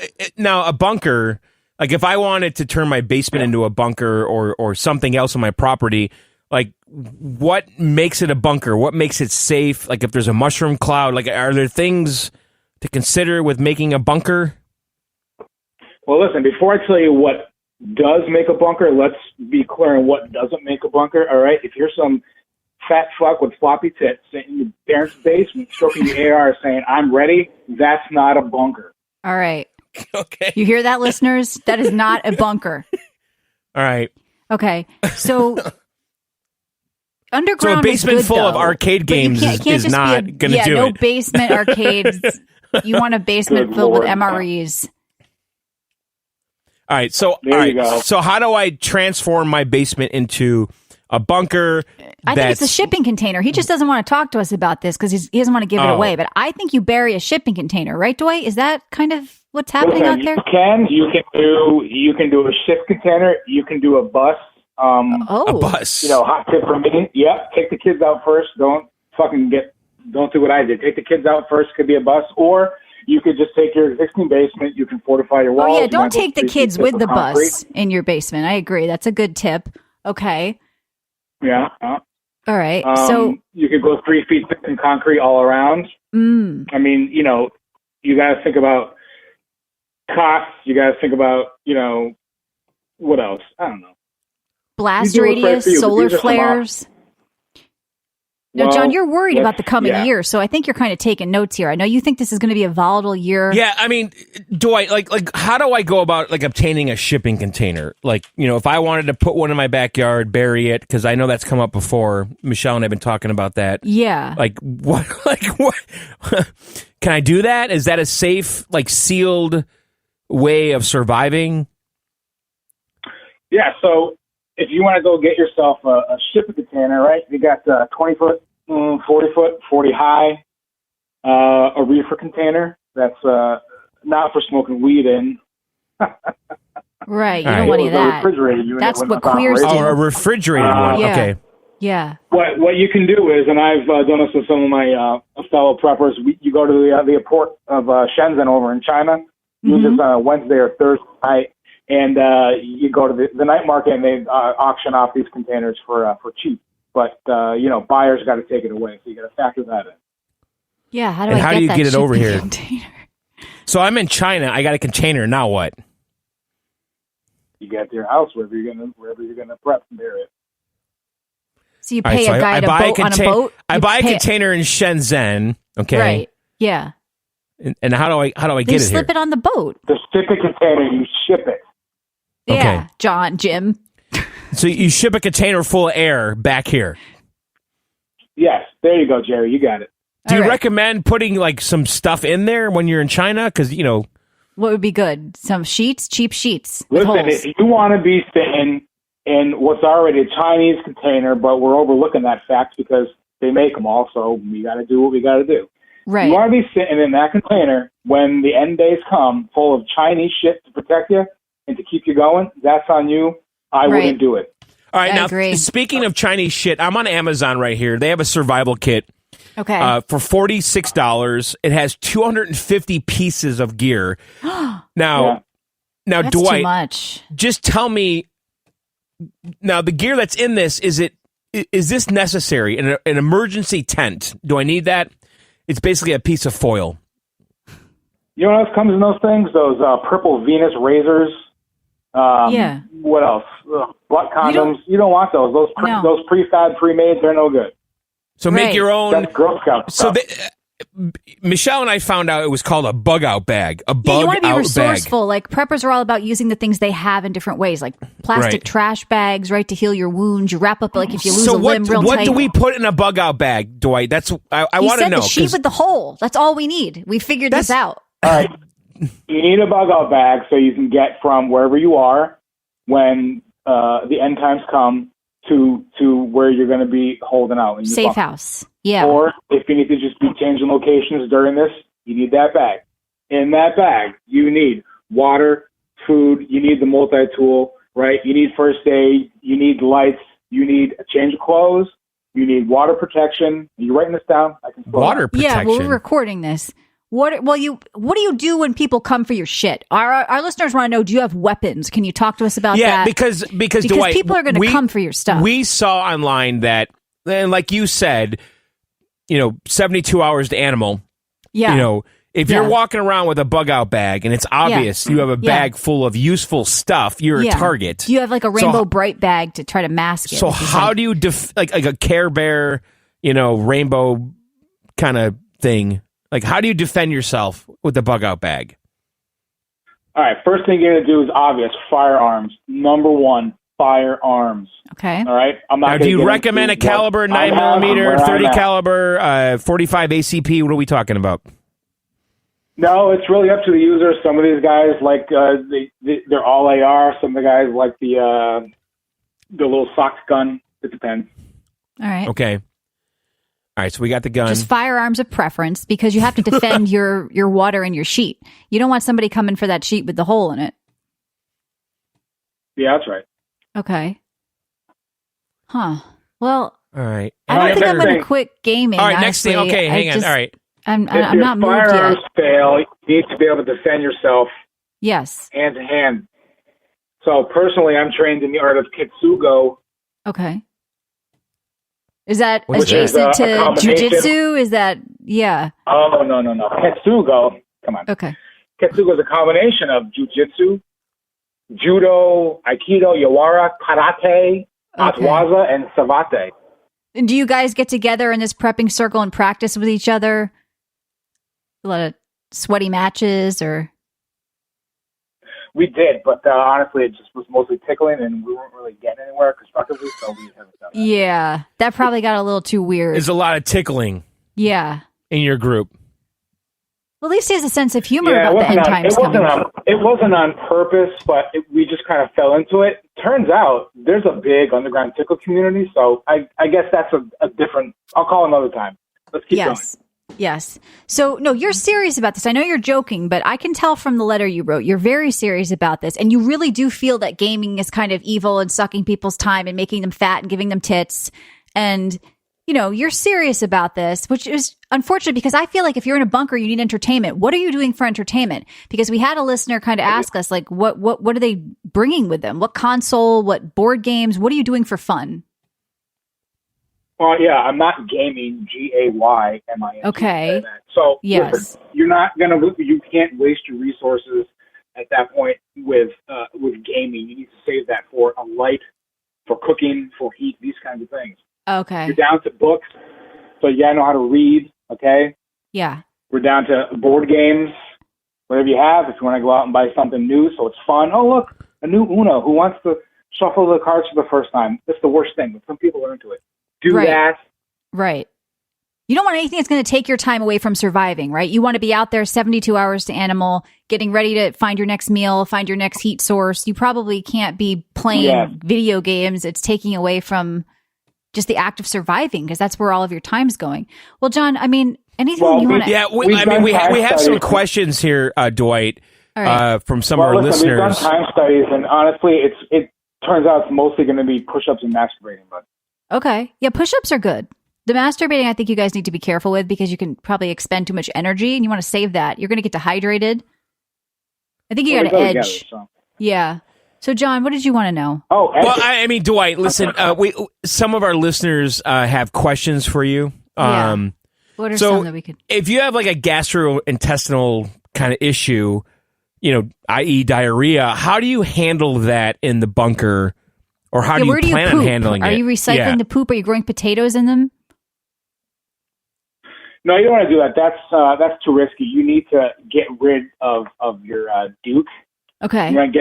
a bunker. Like if I wanted to turn my basement into a bunker or something else on my property, like what makes it a bunker? What makes it safe? Like if there's a mushroom cloud, like are there things to consider with making a bunker? Well, listen, before I tell you what does make a bunker, let's be clear on what doesn't make a bunker. All right. If you're some fat fuck with floppy tits sitting in your parents' basement stroking the AR saying, I'm ready, that's not a bunker. All right. Okay. You hear that, listeners? That is not a bunker. All right. Okay. So underground so a basement is good, full though, of arcade games is not going to do no it. No basement arcades. You want a basement filled with MREs. All right. So So how do I transform my basement into a bunker? I think it's a shipping container. He just doesn't want to talk to us about this because he doesn't want to give it away. But I think you bury a shipping container, right, Dwight? Is that kind of what's happening out there? You can do a ship container. You can do a bus. A bus. Hot tip for me. Yep. Take the kids out first. Don't do what I did. Take the kids out first. Could be a bus, or you could just take your existing basement. You can fortify your walls. Oh yeah, don't take the kids with the bus in your basement. I agree. That's a good tip. Okay. Yeah. All right. So you could go 3 feet thick in concrete all around. I mean, you got to think about costs. You got to think about, what else? I don't know. Blast radius, solar flares. Now, John, you're worried about the coming year, so I think you're kind of taking notes here. I know you think this is going to be a volatile year. Yeah, I mean, Dwight, like how do I go about obtaining a shipping container? Like, if I wanted to put one in my backyard, bury it, because I know that's come up before. Michelle and I have been talking about that. Yeah. Like what? Can I do that? Is that a safe, sealed way of surviving? Yeah. So if you want to go get yourself a shipping container, right? You got 20 foot, 40 foot, 40 high, a reefer container that's not for smoking weed in. Right. You don't want any of that. That's what queers do. Oh, a refrigerated one. Yeah. Okay. Yeah. What you can do is, and I've done this with some of my fellow preppers, you go to the port of Shenzhen over in China, usually it's on a Wednesday or Thursday night, and you go to the night market and they auction off these containers for cheap. but buyers got to take it away, so you got to factor that in. Yeah, how do And I how get do you that get it over shipping here? container? So I'm in China. I got a container. Now what? You get to your house wherever you're gonna prep and bear it. So you All right, pay so a guy I to buy boat on a boat. I You buy a pay- container in Shenzhen. Okay. Right. Yeah. And how do I They get it slip here? it on the boat. The shipping container, you ship it. Yeah, Okay. Jim. So you ship a container full of air back here. Yes, there you go, Jerry. You got it. Do you All right. recommend putting like some stuff in there when you're in China? Because What would be good? Some sheets, cheap sheets with Listen, holes. if you want to be sitting in what's already a Chinese container, but we're overlooking that fact because they make them all, so we got to do what we got to do. Right. You want to be sitting in that container when the end days come, full of Chinese shit to protect you and to keep you going. That's on you. I Right. wouldn't do it. all right. I Now agree. speaking of Chinese shit, I'm on Amazon right here. They have a survival kit Okay. for $46. It has 250 pieces of gear. Now, Yeah. now That's too Dwight, much. just tell me. Now the gear that's in this is this necessary? An emergency tent? Do I need that? It's basically a piece of foil. You know what else comes in those things? Those purple Venus razors. Yeah. What else? Butt You don't- condoms. You don't want those. Those No. those prefab pre-made, they're no good. So Right. make your own. That's Girl Scout So stuff. Michelle and I found out it was called a bug out bag. A Yeah, bug you want to be out bag. resourceful. Like preppers are all about using the things they have in different ways, like plastic Right. trash bags, right, to heal your wounds. You wrap up like if you lose So a limb real what tight. do we put in a bug out bag, Dwight? That's I He want to said know. the sheet 'cause- with the hole. That's all we need. We figured this That's- out. All right. You need a bug out bag so you can get from wherever you are when the end times come to where you're going to be holding out. in your Safe bunker. house. Yeah. Or if you need to just be changing locations during this, you need that bag. In that bag, you need water, food, you need the multi-tool, right? You need first aid, you need lights, you need a change of clothes, you need water protection. Are you writing this down? I can slow water down. Yeah, protection. well, we're recording this. What do you do when people come for your shit? Our listeners want to know, do you have weapons? Can you talk to us about yeah, that? because Dwight, people are going to come for your stuff. We saw online that, and like you said, 72 hours to animal. yeah. If Yeah. you're walking around with a bug out bag and it's obvious you have a Yeah. bag full of useful stuff, you're Yeah. a target. You have like a Rainbow Bright bag to try to mask it. So which is how like- do you like a Care Bear, rainbow kind of thing? Like how do you defend yourself with the bug out bag? All right, first thing you're going to do is obvious, firearms. Number one, firearms. Okay. All right? I'm not Now, do gonna you get recommend a into what caliber, I 9 have and millimeter, where I'm 30 at. caliber, 45 ACP? What are we talking about? No, it's really up to the user. Some of these guys like they're all AR. Some of the guys like the little sock gun. It depends. All right. Okay. All right, so we got the gun. Just firearms of preference because you have to defend your water and your sheet. You don't want somebody coming for that sheet with the hole in it. Yeah, that's right. Okay. Huh. Well, All right. I don't right, think I'm next going to thing. quit gaming. All right, next thing. honestly. Okay, hang on. Just- All right. I'm If not your moved firearms yet. fail, you need to be able to defend yourself Yes. hand to hand. So personally, I'm trained in the art of Kitsugo. Okay. Is that Which is, adjacent a to combination- jujitsu? Is that, yeah. Oh, no. Kitsugo. Come on. Okay. Kitsugo is a combination of jujitsu, judo, aikido, yawara, karate, atwaza, and savate. And do you guys get together in this prepping circle and practice with each other? A lot of sweaty matches or? We did, but honestly, it just was mostly tickling, and we weren't really getting anywhere constructively, so we haven't done that. Yeah. That probably got a little too weird. There's a lot of tickling Yeah. in your group. Well, at least he has a sense of humor Yeah, about the end times coming. it wasn't on purpose, but we just kind of fell into it. Turns out there's a big underground tickle community, so I guess that's a different. I'll call another time. Let's keep going. Yes. So, no, you're serious about this. I know you're joking, but I can tell from the letter you wrote, you're very serious about this. And you really do feel that gaming is kind of evil and sucking people's time and making them fat and giving them tits. And, you're serious about this, which is unfortunate because I feel like if you're in a bunker, you need entertainment. What are you doing for entertainment? Because we had a listener kind of ask us, like, what are they bringing with them? What console, what board games? What are you doing for fun? Well, yeah, I'm not gaming, GAYMING. Okay. So Yes. listen, you can't waste your resources at that point with gaming. You need to save that for a light, for cooking, for heat, these kinds of things. Okay. You're down to books, so you gotta know how to read. Okay. Yeah. We're down to board games, whatever you have. If you want to go out and buy something new, so it's fun. Oh, look, a new Uno. Who wants to shuffle the cards for the first time? That's the worst thing, but some people are into it. Do Right. that. Right. You don't want anything that's going to take your time away from surviving, right? You want to be out there 72 hours to animal, getting ready to find your next meal, find your next heat source. You probably can't be playing video games. It's taking away from just the act of surviving because that's where all of your time's going. Well, John, I mean, anything you want to... Yeah, we have some questions here, Dwight, right. from some of our listeners. We've done time studies, and honestly, it turns out it's mostly going to be push-ups and masturbating. But Okay. Yeah, push-ups are good. The masturbating, I think you guys need to be careful with because you can probably expend too much energy and you want to save that. You're going to get dehydrated. I think you got to edge. Yeah. So, John, what did you want to know? Oh, well, I mean, Dwight, listen, some of our listeners have questions for you. Yeah. What are some that we could... If you have like a gastrointestinal kind of issue, i.e. diarrhea, how do you handle that in the bunker? Or how do you plan on handling it? Are you recycling the poop? Are you growing potatoes in them? No, you don't want to do that. That's too risky. You need to get rid of your Duke. Okay. You want to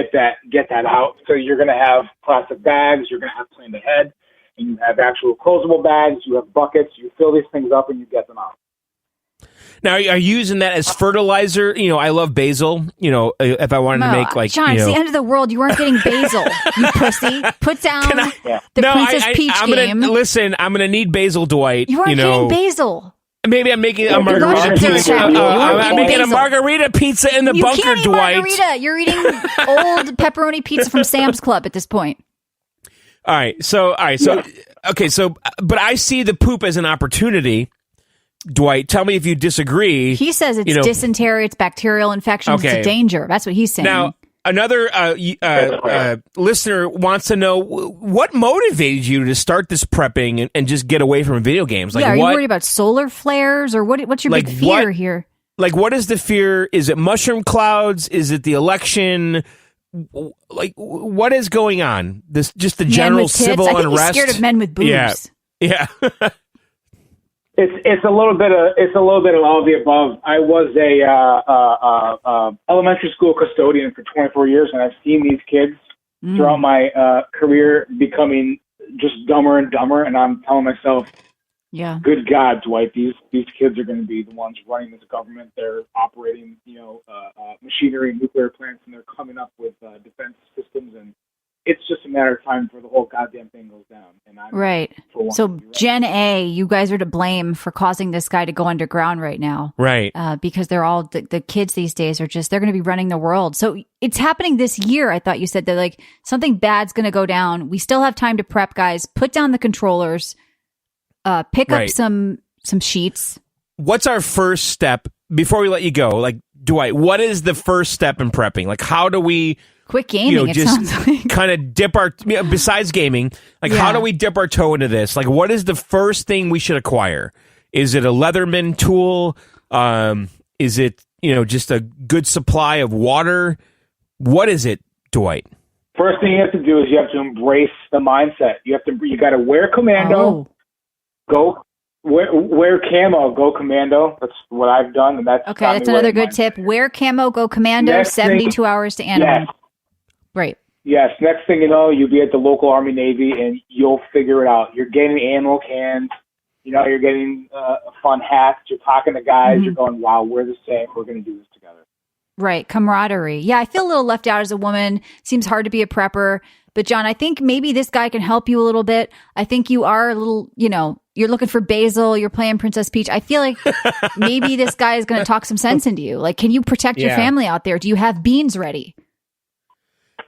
get that out. So you're going to have plastic bags. You're going to have planned ahead, and you have actual closable bags. You have buckets. You fill these things up, and you get them out. Now, are you using that as fertilizer? I love basil. If I wanted to make like John, it's the end of the world. You weren't getting basil, you pussy. Put down the Princess Peach game. Listen, I'm gonna need basil, Dwight. You weren't getting basil. Maybe I'm making a margarita pizza. I'm making a margarita pizza in the bunker, can't eat Dwight. Margarita. You're eating old pepperoni pizza from Sam's Club at this point. All right. So, okay. So, but I see the poop as an opportunity. Dwight, tell me if you disagree. He says it's dysentery, it's bacterial infections, it's a danger. That's what he's saying. Now, another listener wants to know what motivated you to start this prepping and just get away from video games. Like, are you worried about solar flares or what's your big fear here? Like, what is the fear? Is it mushroom clouds? Is it the election? Like, what is going on? Just the general civil unrest. He's scared of men with boobs. Yeah. It's a little bit of all of the above. I was a elementary school custodian for 24 years, and I've seen these kids throughout my career becoming just dumber and dumber. And I'm telling myself, good God, Dwight, these kids are going to be the ones running this government. They're operating, machinery, nuclear plants, and they're coming up with defense systems, and it's just a matter of time before the whole goddamn thing goes down. And right. So Gen A, you guys are to blame for causing this guy to go underground right now. Right. Because they're all, the kids these days are they're going to be running the world. So it's happening this year. I thought you said that like something bad's going to go down. We still have time to prep, guys. Put down the controllers, pick up some sheets. What's our first step before we let you go? Like, Dwight, what is the first step in prepping? Like, how do we... Quit gaming, it sounds like. Kind of dip our... besides gaming, like, how do we dip our toe into this? Like, what is the first thing we should acquire? Is it a Leatherman tool? Is it, just a good supply of water? What is it, Dwight? First thing you have to do is you have to embrace the mindset. You got to wear commando, go... Wear camo, go commando. That's what I've done, and that's... Okay, that's another good tip. Wear camo, go commando, 72 hours to animal. Yes. Right. Yes. Next thing you know, you'll be at the local Army Navy, and you'll figure it out. You're getting ammo cans. You're getting fun hats. You're talking to guys. You're going, wow, we're the same. We're going to do this together. Right. Camaraderie. Yeah, I feel a little left out as a woman. Seems hard to be a prepper. But, John, I think maybe this guy can help you a little bit. I think you are a little, you're looking for basil. You're playing Princess Peach. I feel like maybe this guy is going to talk some sense into you. Like, can you protect your family out there? Do you have beans ready?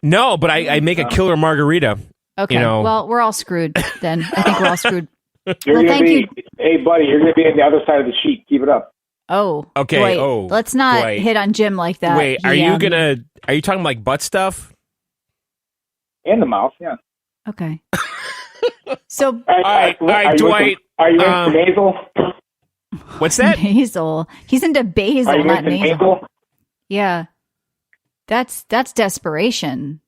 No, but I make a killer margarita. Okay. Well, we're all screwed then. I think we're all screwed. Thank you. Hey, buddy, you're going to be on the other side of the sheet. Keep it up. Oh. Okay. Wait, let's not hit on Jim like that. Wait, are you talking like butt stuff? In the mouth, yeah. Okay. So All right, Dwight. Are you into basil? What's that? basil. He's into basil, Are you not into nasal. basil? Yeah. That's desperation.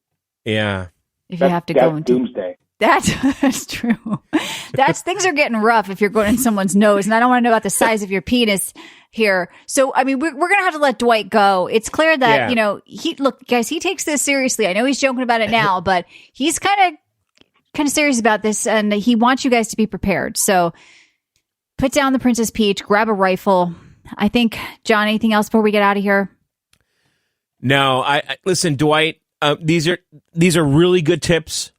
Yeah. If you have to go That's into doomsday. that's true. Things are getting rough if you're going in someone's nose, and I don't want to know about the size of your penis here. So, I mean, we're gonna have to let Dwight go. It's clear that he takes this seriously. I know he's joking about it now, but he's kind of serious about this, and he wants you guys to be prepared. So, put down the Princess Peach, grab a rifle. I think, John. Anything else before we get out of here? No, I listen, Dwight. These are really good tips.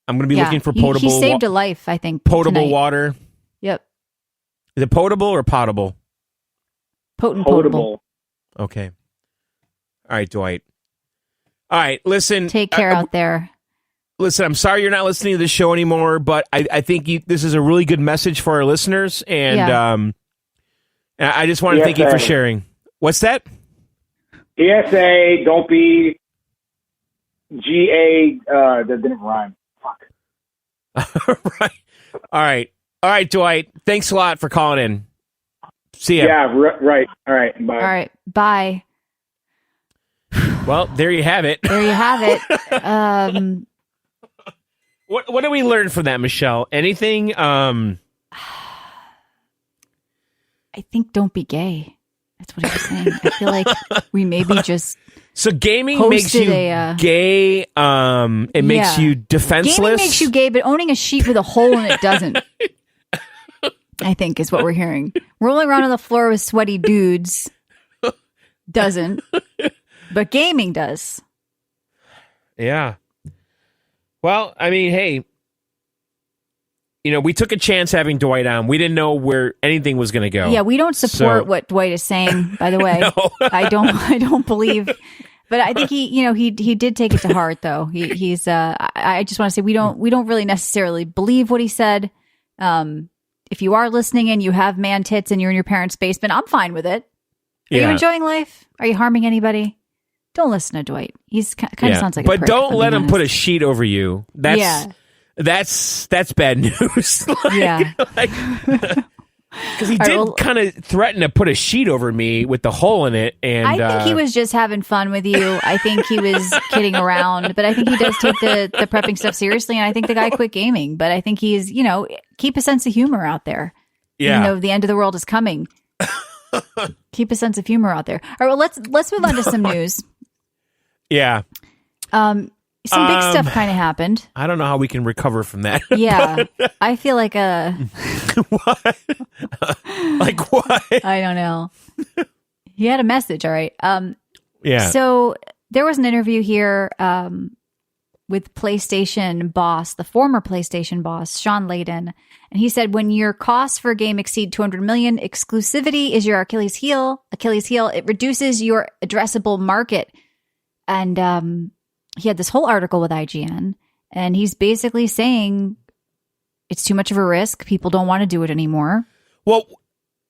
I'm going to be looking for potable. He saved a life, I think. Potable tonight. water. Yep. Is it potable or potable? Potable. Okay. All right, Dwight. All right, listen. Take care out there. Listen, I'm sorry you're not listening to this show anymore, but I think this is a really good message for our listeners, and I just want to thank you for sharing. What's that? PSA, don't be GA, that didn't rhyme. Fuck. Right. All right, Dwight. Thanks a lot for calling in. See ya. Yeah, right. All right, bye. All right, bye. Well, there you have it. There you have it. What did we learn from that, Michelle? Anything? I think don't be gay. That's what he was saying. I feel like we maybe just so gaming makes you gay. It makes you defenseless. Gaming makes you gay, but owning a sheet with a hole in it doesn't. I think is what we're hearing. Rolling around on the floor with sweaty dudes doesn't, but gaming does. Yeah. Well, I mean, hey, we took a chance having Dwight on. We didn't know where anything was going to go. Yeah, we don't support what Dwight is saying, by the way. No. I don't believe, but I think he did take it to heart though. He's I just want to say we don't really necessarily believe what he said. If you are listening and you have man tits and you're in your parents' basement, I'm fine with it. Are you enjoying life? Are you harming anybody? Don't listen to Dwight. He's kind of sounds like a prick, but don't let him honest. put a sheet over you. That's bad news. Because he did kind of threaten to put a sheet over me with the hole in it. And I think he was just having fun with you. I think he was kidding around, but I think he does take the prepping stuff seriously. And I think the guy quit gaming, but I think he's, keep a sense of humor out there. Yeah. Even though the end of the world is coming. Keep a sense of humor out there. All right, well, let's move on to some news. Yeah. Some big stuff kind of happened. I don't know how we can recover from that. Yeah. I feel like What? Like what? I don't know. He had a message, all right. Yeah. So there was an interview here with PlayStation boss, the former PlayStation boss, Sean Layden, and he said, when your costs for a game exceed 200 million, exclusivity is your Achilles heel. It reduces your addressable market. And he had this whole article with IGN, and he's basically saying it's too much of a risk. People don't want to do it anymore. Well,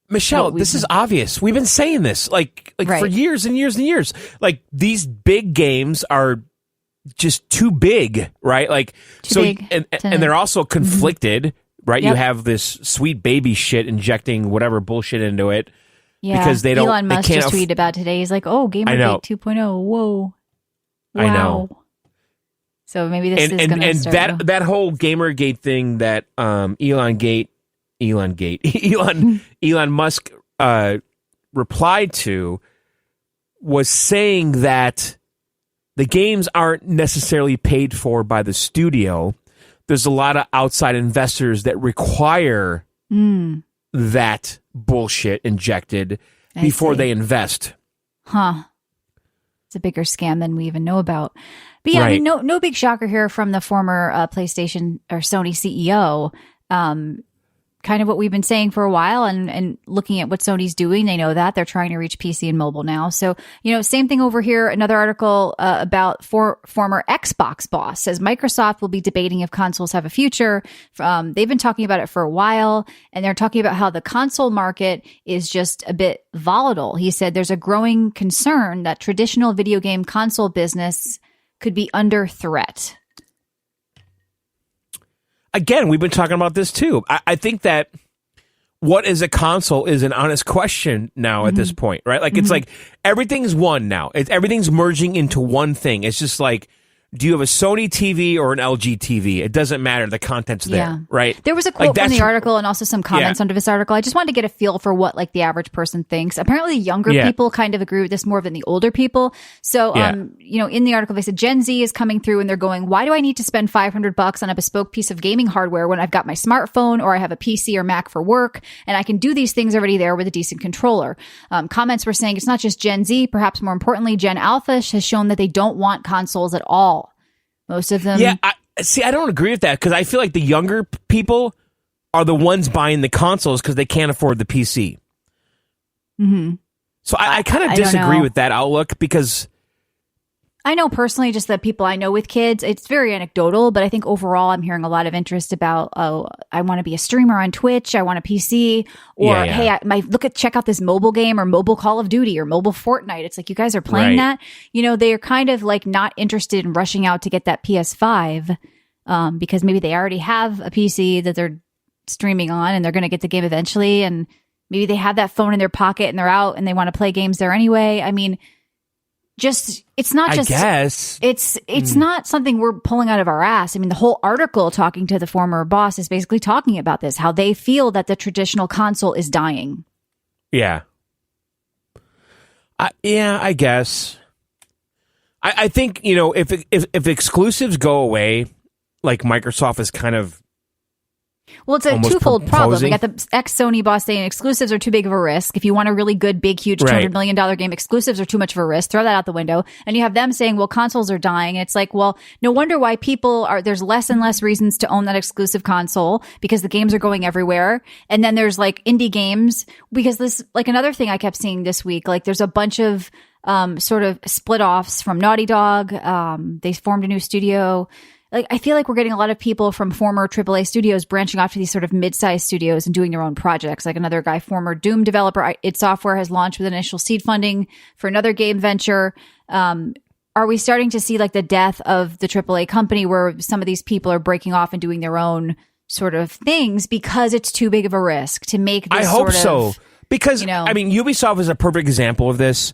Michelle, this is obvious. We've been saying this like for years and years and years. Like these big games are just too big, right? Like too big and they're also conflicted, right? Yep. You have this sweet baby shit injecting whatever bullshit into it. Yeah, because they don't. Elon Musk they can't just tweeted about today. He's like, "Oh, Gamergate 2.0. Whoa, wow." I know. So maybe this is going to start. that whole Gamergate thing that Elon Musk replied to was saying that the games aren't necessarily paid for by the studio. There's a lot of outside investors that require that bullshit injected before they invest. Huh. It's a bigger scam than we even know about. But yeah, I mean, no big shocker here from the former PlayStation or Sony CEO. Kind of what we've been saying for a while, and looking at what Sony's doing, they know that they're trying to reach PC and mobile now. So, same thing over here. Another article about former Xbox boss says Microsoft will be debating if consoles have a future. They've been talking about it for a while, and they're talking about how the console market is just a bit volatile. He said there's a growing concern that traditional video game console business could be under threat. again, we've been talking about this too. I think that what is a console is an honest question now at this point, right? Like, it's like everything's one now. Everything's merging into one thing. It's just like, do you have a Sony TV or an LG TV? It doesn't matter. The content's there, right? There was a quote from the article and also some comments under this article. I just wanted to get a feel for what like the average person thinks. Apparently, younger people kind of agree with this more than the older people. So, you know, in the article, they said Gen Z is coming through and they're going, why do I need to spend $500 on a bespoke piece of gaming hardware when I've got my smartphone or I have a PC or Mac for work and I can do these things already there with a decent controller? Comments were saying it's not just Gen Z. Perhaps more importantly, Gen Alpha has shown that they don't want consoles at all. Most of them. Yeah, I don't agree with that because I feel like the younger people are the ones buying the consoles because they can't afford the PC. So I kind of disagree with that outlook because I know personally, just the people I know with kids, it's very anecdotal, but I think overall I'm hearing a lot of interest about, oh, I want to be a streamer on Twitch. I want a PC, or hey, check out this mobile game or mobile Call of Duty or mobile Fortnite. It's like, you guys are playing that. You know, they are kind of like not interested in rushing out to get that PS5 because maybe they already have a PC that they're streaming on and they're going to get the game eventually. And maybe they have that phone in their pocket and they're out and they want to play games there anyway. I mean, it's not just, I guess it's not something we're pulling out of our ass. I mean, the whole article talking to the former boss is basically talking about this, how they feel that the traditional console is dying. Yeah. I guess. I think, you know, if exclusives go away, like Microsoft is kind of, well, it's a twofold problem. We got the ex-Sony boss saying exclusives are too big of a risk. If you want a really good, big, huge $200 million game, exclusives are too much of a risk. Throw that out the window. And you have them saying, well, consoles are dying. And it's like, well, no wonder why there's less and less reasons to own that exclusive console because the games are going everywhere. And then there's like indie games because this, like another thing I kept seeing this week, like there's a bunch of sort of split offs from Naughty Dog. They formed a new studio. Like, I feel like we're getting a lot of people from former AAA studios branching off to these sort of mid-sized studios and doing their own projects. Like another guy, former Doom developer, id Software has launched with initial seed funding for another game venture. Are we starting to see like the death of the AAA company where some of these people are breaking off and doing their own sort of things because it's too big of a risk to make this? I hope so. Because, you know, I mean, Ubisoft is a perfect example of this.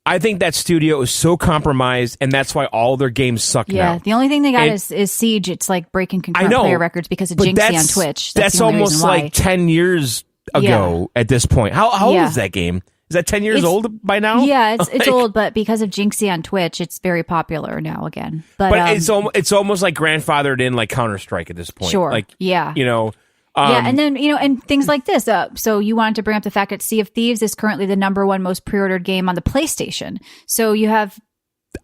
I think that studio is so compromised, and that's why all their games suck now. Yeah, the only thing they got is Siege. It's like breaking concurrent player records because of Jinxie on Twitch. That's almost like 10 years ago at this point. How old is that game? Is that 10 years old by now? Yeah, it's old, but because of Jinxie on Twitch, it's very popular now again. But it's almost like grandfathered in like Counter-Strike at this point. Sure, like, yeah. You know... and then, you know, and things like this. So you wanted to bring up the fact that Sea of Thieves is currently the #1 most pre-ordered game on the PlayStation. So you have...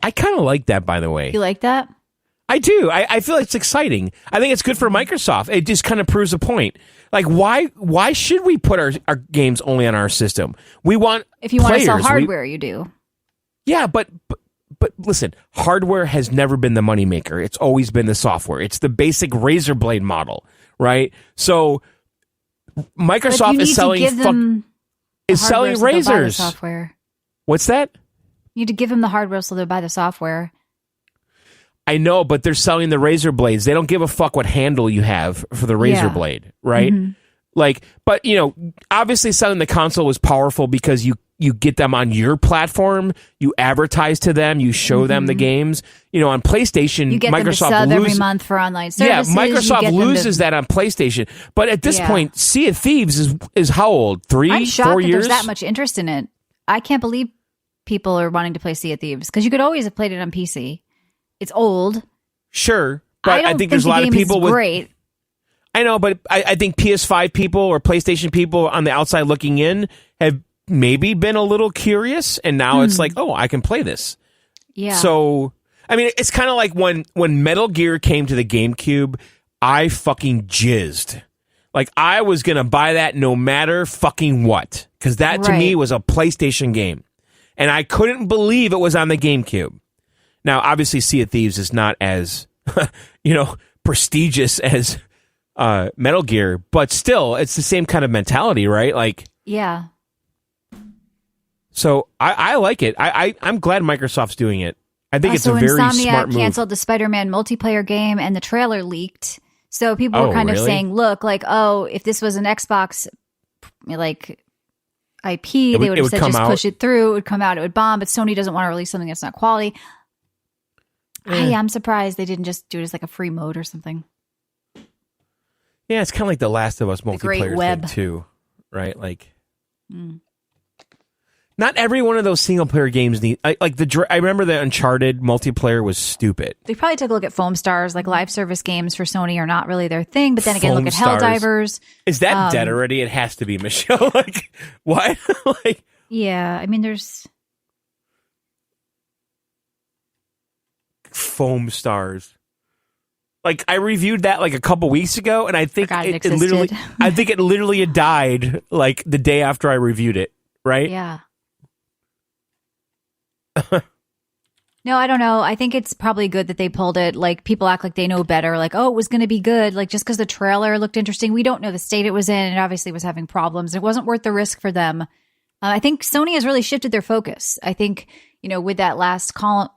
I kind of like that, by the way. You like that? I do. I feel it's exciting. I think it's good for Microsoft. It just kind of proves a point. Like, why should we put our games only on our system? We want If you want to sell hardware, you do. Yeah, but listen, hardware has never been the moneymaker. It's always been the software. It's the basic razor blade model. Right, so Microsoft is selling razors. Software. What's that? You need to give them the hardware so they'll buy the software. I know, but they're selling the razor blades. They don't give a fuck what handle you have for the razor blade, right? Like, but you know, obviously selling the console was powerful because you get them on your platform, you advertise to them, you show them the games. You know, on PlayStation, you get Microsoft them to sub every month for online services. Yeah, Microsoft loses that on PlayStation. But at this point, Sea of Thieves is how old? 3, 4 years? I'm shocked that there's that much interest in it. I can't believe people are wanting to play Sea of Thieves because you could always have played it on PC. It's old. Sure, but I think there's a lot of people with... Great. I know, but I think PS5 people or PlayStation people on the outside looking in have maybe been a little curious, and now it's like, oh, I can play this. Yeah. So, I mean, it's kind of like when Metal Gear came to the GameCube, I fucking jizzed. Like, I was going to buy that no matter fucking what, because that to me was a PlayStation game. And I couldn't believe it was on the GameCube. Now, obviously, Sea of Thieves is not as, prestigious as Metal Gear, but still, it's the same kind of mentality, right? Like, yeah. So I like it. I'm glad Microsoft's doing it. I think it's a very smart move. Insomniac canceled the Spider-Man multiplayer game, and the trailer leaked. So people were kind of really? saying, look, like, oh, if this was an Xbox like IP, they would it have would said come just out. push it through, it would come out, it would bomb, but Sony doesn't want to release something that's not quality. I'm surprised they didn't just do it as like a free mode or something. Yeah, it's kind of like the Last of Us Great multiplayer web. thing too, right? Like, not every one of those single player games need I remember the Uncharted multiplayer was stupid. They probably took a look at Foam Stars, like live service games for Sony are not really their thing. But then again, Foam look at Stars. Helldivers. Is that dead already? It has to be, Michelle. Like, what? Like, Yeah, I mean, there's Foam Stars. Like, I reviewed that like a couple weeks ago, and I think Forgot it it literally, existed. I think it literally had died like the day after I reviewed it. Right? yeah. No, I don't know. I think it's probably good that they pulled it. Like, people act like they know better. Like, oh, it was going to be good. Like, just because the trailer looked interesting, we don't know the state it was in. It obviously was having problems. It wasn't worth the risk for them. I think Sony has really shifted their focus. I think, with that last call,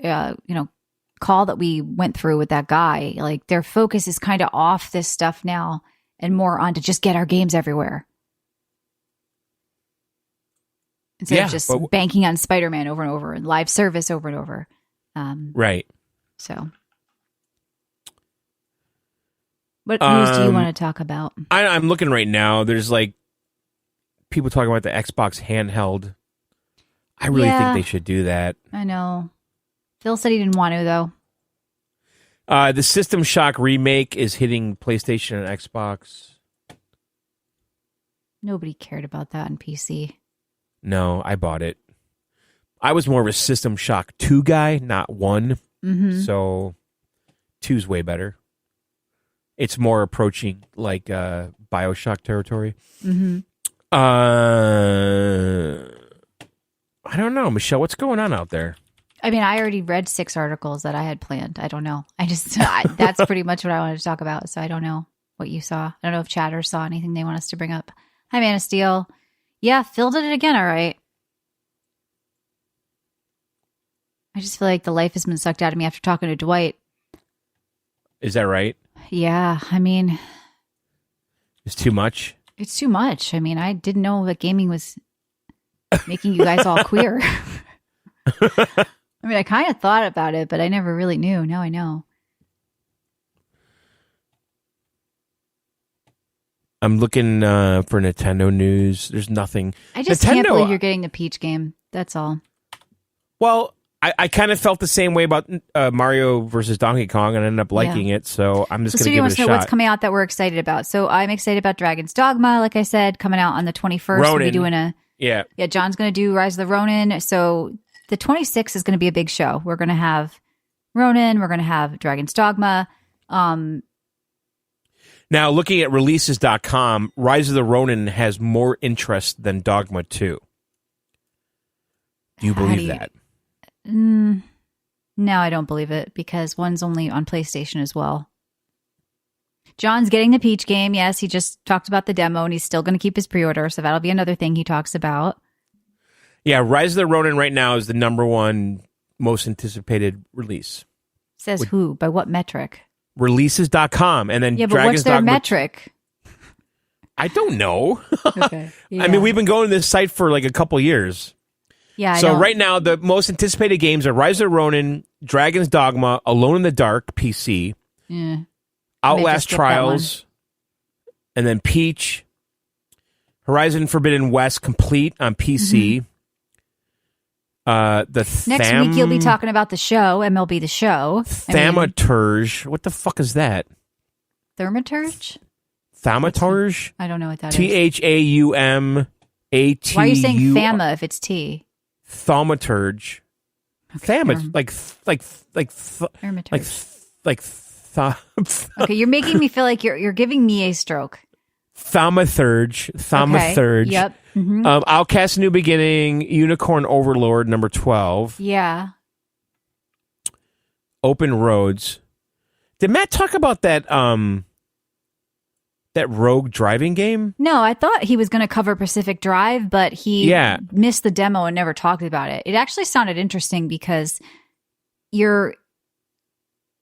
call that we went through with that guy, like their focus is kind of off this stuff now and more on to just get our games everywhere. Instead of just banking on Spider-Man over and over and live service over and over. Right. So, what news do you want to talk about? I'm looking right now. There's like people talking about the Xbox handheld. I really think they should do that. I know. Phil said he didn't want to, though. The System Shock remake is hitting PlayStation and Xbox. Nobody cared about that on PC. No, I bought it. I was more of a System Shock 2 guy, not 1. Mm-hmm. So 2's way better. It's more approaching like BioShock territory. Mm-hmm. I don't know, Michelle. What's going on out there? I mean, I already read 6 articles that I had planned. I don't know. That's pretty much what I wanted to talk about. So I don't know what you saw. I don't know if Chatter saw anything they want us to bring up. Hi, Man of Steel. Yeah, Phil did it again. All right. I just feel like the life has been sucked out of me after talking to Dwight. Is that right? Yeah, I mean, It's too much. it's too much. I mean, I didn't know that gaming was making you guys all queer. I mean, I kind of thought about it, but I never really knew. Now I know. I'm looking for Nintendo news. There's nothing. I just Nintendo, can't believe you're getting the Peach game. That's all. Well, I kind of felt the same way about Mario versus Donkey Kong and ended up liking it. So I'm just The going to studio give wants it to a know shot. what's coming out that we're excited about. So I'm excited about Dragon's Dogma, like I said, coming out on the 21st. We'll be Ronin. doing Yeah. John's going to do Rise of the Ronin. So the 26th is going to be a big show. We're going to have Ronin. We're going to have Dragon's Dogma. Now, looking at releases.com, Rise of the Ronin has more interest than Dogma 2. Do you believe that? No, I don't believe it because one's only on PlayStation as well. John's getting the Peach game. Yes, he just talked about the demo and he's still going to keep his pre-order. So that'll be another thing he talks about. Yeah, Rise of the Ronin right now is the number one most anticipated release. Says who? By what metric? Releases.com. And then Yeah, but Dragon's what's their Dogma. metric? I don't know. Okay. I mean, we've been going to this site for like a couple years. Yeah. So right now, the most anticipated games are Rise of the Ronin, Dragon's Dogma, Alone in the Dark, PC, Outlast skip that Trials, and then Peach, Horizon Forbidden West Complete on PC. Next week you'll be talking about the show, MLB The Show. Thaumaturge. What the fuck is that? Thaumaturge? Thaumaturge? I don't know what that is. Thaumaturge. Why are you saying Thama if it's T? Thaumaturge. Okay, you're making me feel like you're giving me a stroke. Thaumaturge. Okay. Yep. Mm-hmm. Outcast New Beginning, Unicorn Overlord, number 12. Yeah. Open Roads. Did Matt talk about that that Rogue driving game? No, I thought he was going to cover Pacific Drive, but he missed the demo and never talked about it. It actually sounded interesting because you're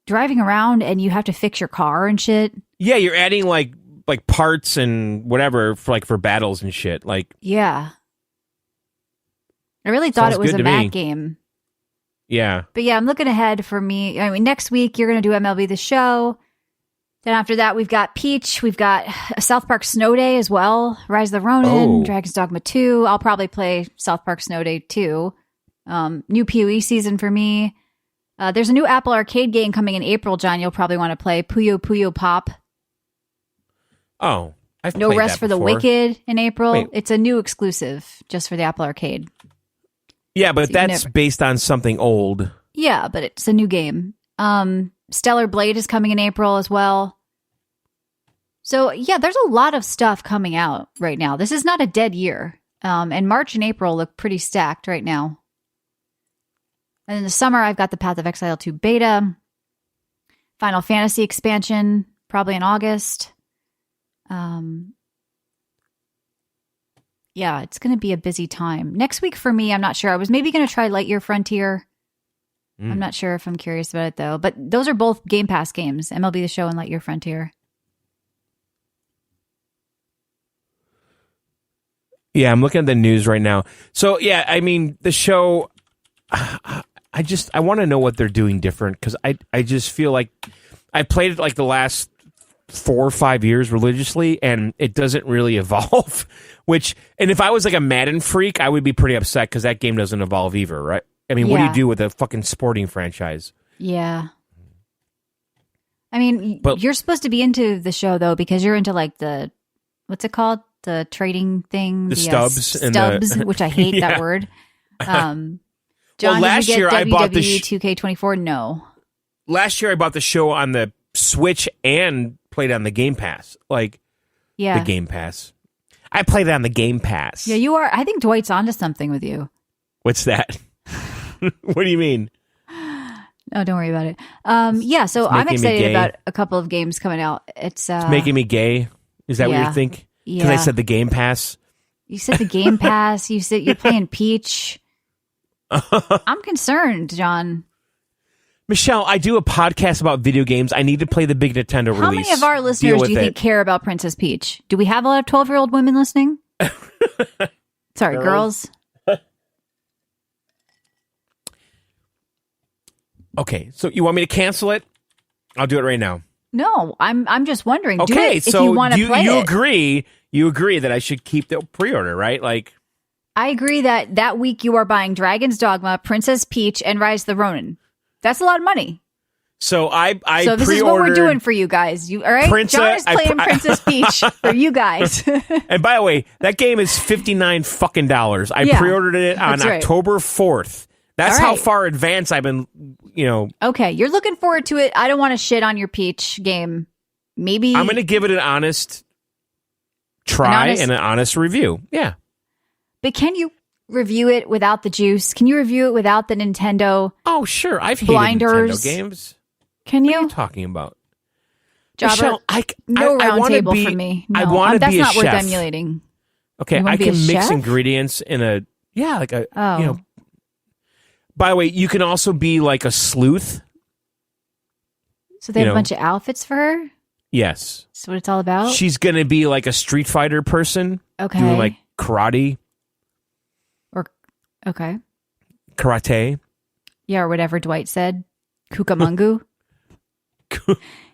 driving around and you have to fix your car and shit. Yeah, you're adding like parts and whatever for battles and shit. Like, Yeah. I really thought Sounds it was good a to me. Mac game. yeah. But yeah, I'm looking ahead for me. I mean, next week you're going to do MLB The Show. Then after that, we've got Peach. We've got a South Park Snow Day as well. Rise of the Ronin, Oh. Dragon's Dogma 2. I'll probably play South Park Snow Day too. New PoE season for me. There's a new Apple Arcade game coming in April, John. You'll probably want to play Puyo Puyo Pop. Oh, I've No played Rest that for the before. Wicked in April. Wait. It's a new exclusive just for the Apple Arcade. Yeah, but So you that's never- based on something old. Yeah, but it's a new game. Stellar Blade is coming in April as well. So yeah, there's a lot of stuff coming out right now. This is not a dead year. And March and April look pretty stacked right now. And in the summer, I've got the Path of Exile 2 beta, Final Fantasy expansion, probably in August. Yeah, it's going to be a busy time. Next week for me, I'm not sure. I was maybe going to try Lightyear Frontier. I'm not sure if I'm curious about it, though. But those are both Game Pass games, MLB The Show and Lightyear Frontier. Yeah, I'm looking at the news right now. So yeah, I mean the show. I want to know what they're doing different because I just feel like I played it like the last 4 or 5 years religiously, and it doesn't really evolve. And if I was like a Madden freak, I would be pretty upset because that game doesn't evolve either, right? I mean, what do Yeah. you do with a fucking sporting franchise? Yeah. I mean, But- you're supposed to be into the show, though, because you're into like the, what's it called? The trading thing? The stubs and the- Stubs, which I hate Yeah. that word. John, last did you year get I bought the WWE 2K24? No. Last year I bought the show on the Switch and played on the Game Pass, like Yeah. the Game Pass. I played it on the Game Pass. Yeah, you are. I think Dwight's onto something with you. What's that? What do you mean? Oh, don't worry about it. Yeah, so It's I'm making me excited gay. about a couple of games coming out. It's Making me gay? Is that what yeah. you think? Because I Yeah. said the Game Pass. You said the Game Pass. You said you're playing Peach. I'm concerned, John. Michelle, I do a podcast about video games. I need to play the big Nintendo How release. many of our Deal listeners with do you it. think care about Princess Peach? Do we have a lot of 12-year-old women listening? Sorry, girls. Okay, so you want me to cancel it? I'll do it right now. No, I'm just wondering. Do Okay, it if so you want to you play it. agree? You agree that I should keep the pre-order, right? Like, I agree that week you are buying Dragon's Dogma, Princess Peach, and Rise of the Ronin. That's a lot of money. so I So this is what we're doing for you guys. You all right? John is playing Princess Peach for you guys. And by the way, that game is $59 fucking dollars. I Yeah, pre-ordered it on that's right. October 4th. That's All how right. far advanced I've been. Okay, you're looking forward to it. I don't want to shit on your Peach game. Maybe I'm going to give it an honest try honest- and an honest review. Yeah. But can you review it without the juice? Can you review it without the Nintendo? Oh, sure. I've hated Blinders. Nintendo games. Can What are you? you talking about? Jobber, Michelle, no I round wanna table be, for me. No, I want to that's be a not chef. worth emulating. Okay, You wanna I be a can mix chef? ingredients in a like a Oh. By the way, you can also be like a sleuth. So they have you a know. bunch of outfits for her? Yes, That's what it's all about? she's gonna be like a Street Fighter person Okay. doing like karate, Okay. karate. Yeah, or whatever Dwight said. Kukamungu.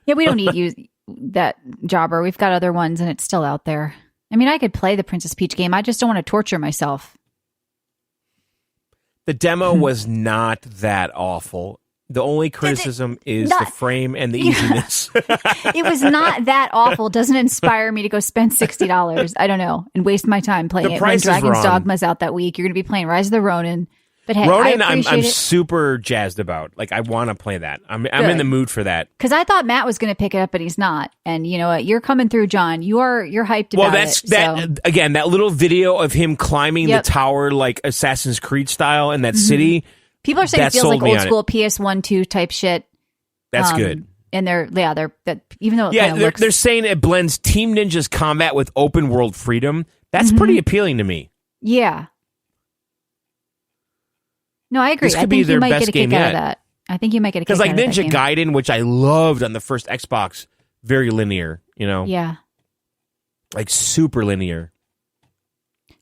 Yeah, we don't need you that Jobber. We've got other ones and it's still out there. I mean, I could play the Princess Peach game. I just don't want to torture myself. The demo was not that awful. The only criticism is the not- frame and the easiness. It was not that awful. Doesn't inspire me to go spend $60. I don't know, and waste my time playing The it when price is Dragon's wrong. Dogma's out that week. You're going to be playing Rise of the Ronin. But hey, Ronin, I I'm appreciate it super jazzed about. Like, I want to play that. I'm in Good. the mood for that. because I thought Matt was going to pick it up, but he's not. And you know what? You're coming through, John. You're hyped about Well, that's it. that so. again. That little video of him climbing Yep. the tower like Assassin's Creed style in that city. People are saying that it feels sold like me old on it. school PS1, 2 type shit. That's good. And they're that even though it Yeah, kind of they're, looks they're saying it blends Team Ninja's combat with open world freedom. That's Mm-hmm. pretty appealing to me. yeah. No, I agree. This I could be think their you might best get a kick game out of yet. that. I think you might get a kick Because like out of that Ninja game. Gaiden, which I loved on the first Xbox, very linear, you know? Yeah. Like super linear.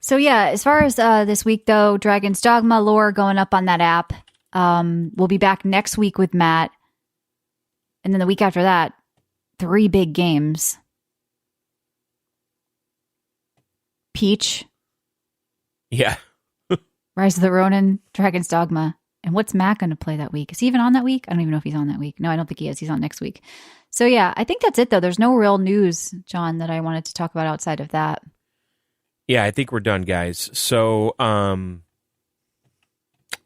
So yeah, as far as this week though, Dragon's Dogma lore going up on that app. We'll be back next week with Matt. And then the week after that, 3 big games. Peach, Yeah. Rise of the Ronin, Dragon's Dogma. And what's Matt going to play that week? Is he even on that week? I don't even know if he's on that week. No, I don't think he is. He's on next week. So yeah, I think that's it though. There's no real news, John, that I wanted to talk about outside of that. Yeah, I think we're done, guys. So,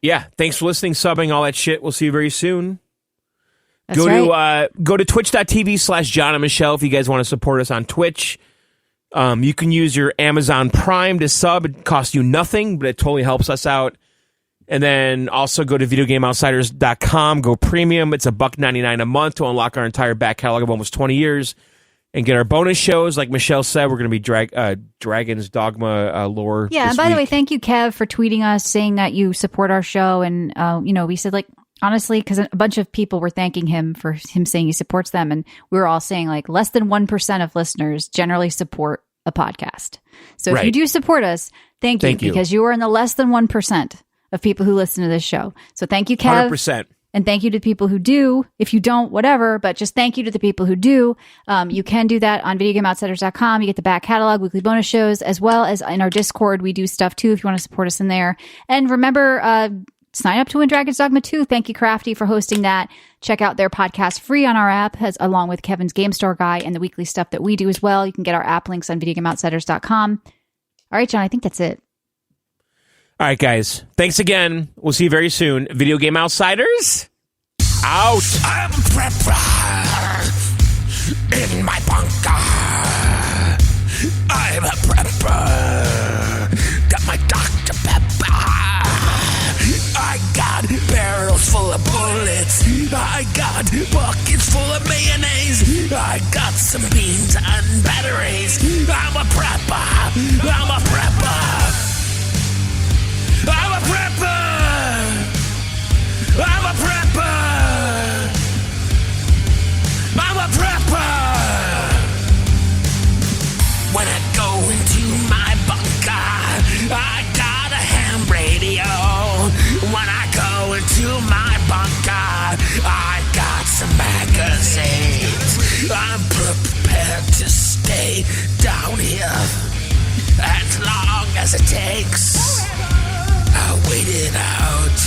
yeah, thanks for listening, subbing, all that shit. We'll see you very soon. That's right. Go to twitch.tv/John and Michelle if you guys want to support us on Twitch. You can use your Amazon Prime to sub. It costs you nothing, but it totally helps us out. And then also go to videogameoutsiders.com, go premium. It's $1.99 a month to unlock our entire back catalog of almost 20 years and get our bonus shows. Like Michelle said, we're going to be Dragon's Dogma lore. Yeah, and by the way, thank you, Kev, for tweeting us saying that you support our show. And, we said, like, honestly, because a bunch of people were thanking him for him saying he supports them. And we were all saying, like, less than 1% of listeners generally support a podcast. So if you do support us, thank you, because you are in the less than 1% of people who listen to this show. So thank you, Kev. 100%. And thank you to people who do. If you don't, whatever, but just thank you to the people who do. You can do that on videogameoutsiders.com. You get the back catalog, weekly bonus shows, as well as in our Discord. We do stuff too if you want to support us in there. And remember, sign up to win Dragon's Dogma 2. Thank you, Crafty, for hosting that. Check out their podcast free on our app, along with Kevin's Game Store Guy and the weekly stuff that we do as well. You can get our app links on videogameoutsiders.com. All right, John, I think that's it. All right, guys. Thanks again. We'll see you very soon. Video Game Outsiders, out. I'm a prepper in my bunker. I'm a prepper. Got my Dr. Pepper. I got barrels full of bullets. I got buckets full of mayonnaise. I got some beans and batteries. I'm a prepper. I'm a prepper. I'm a prepper! I'm a prepper! I'm a prepper! When I go into my bunker, I got a ham radio. When I go into my bunker, I got some magazines. I'm prepared to stay down here as long as it takes. I'll wait it out.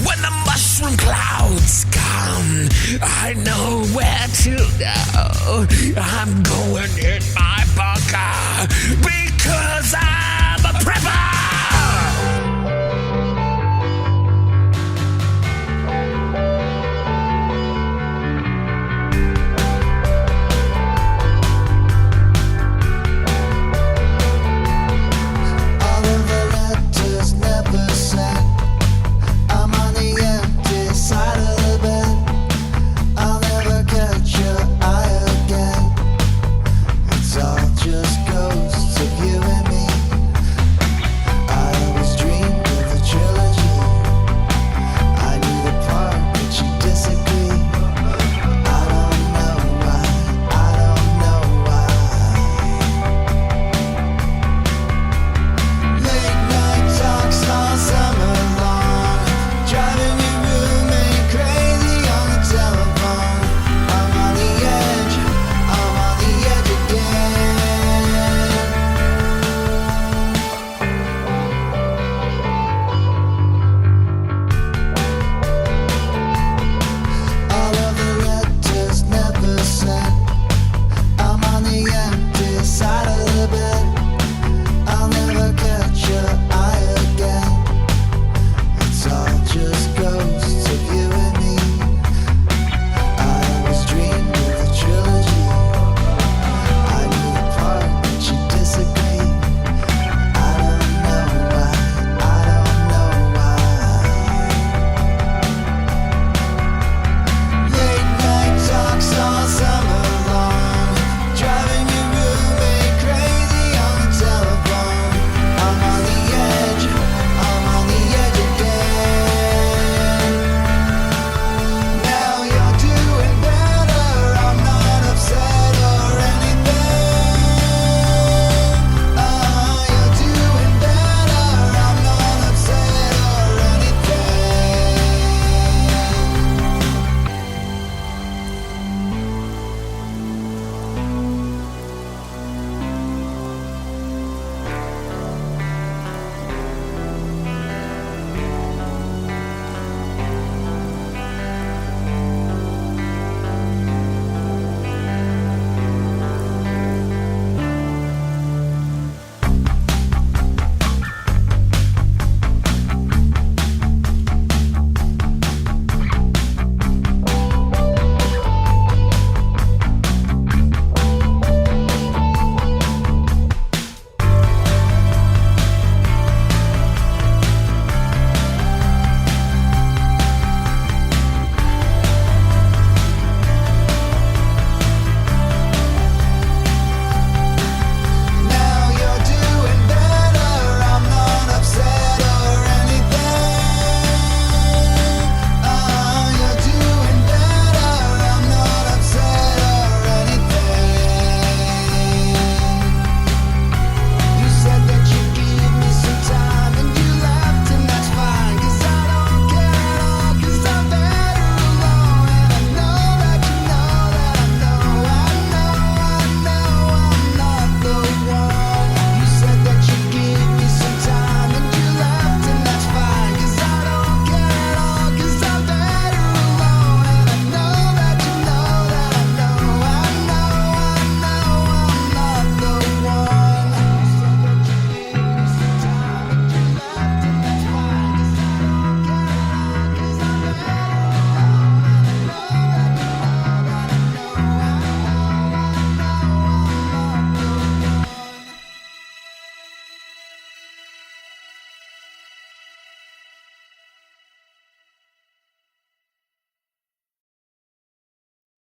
When the mushroom clouds come, I know where to go. I'm going in my bunker because I'm a prepper.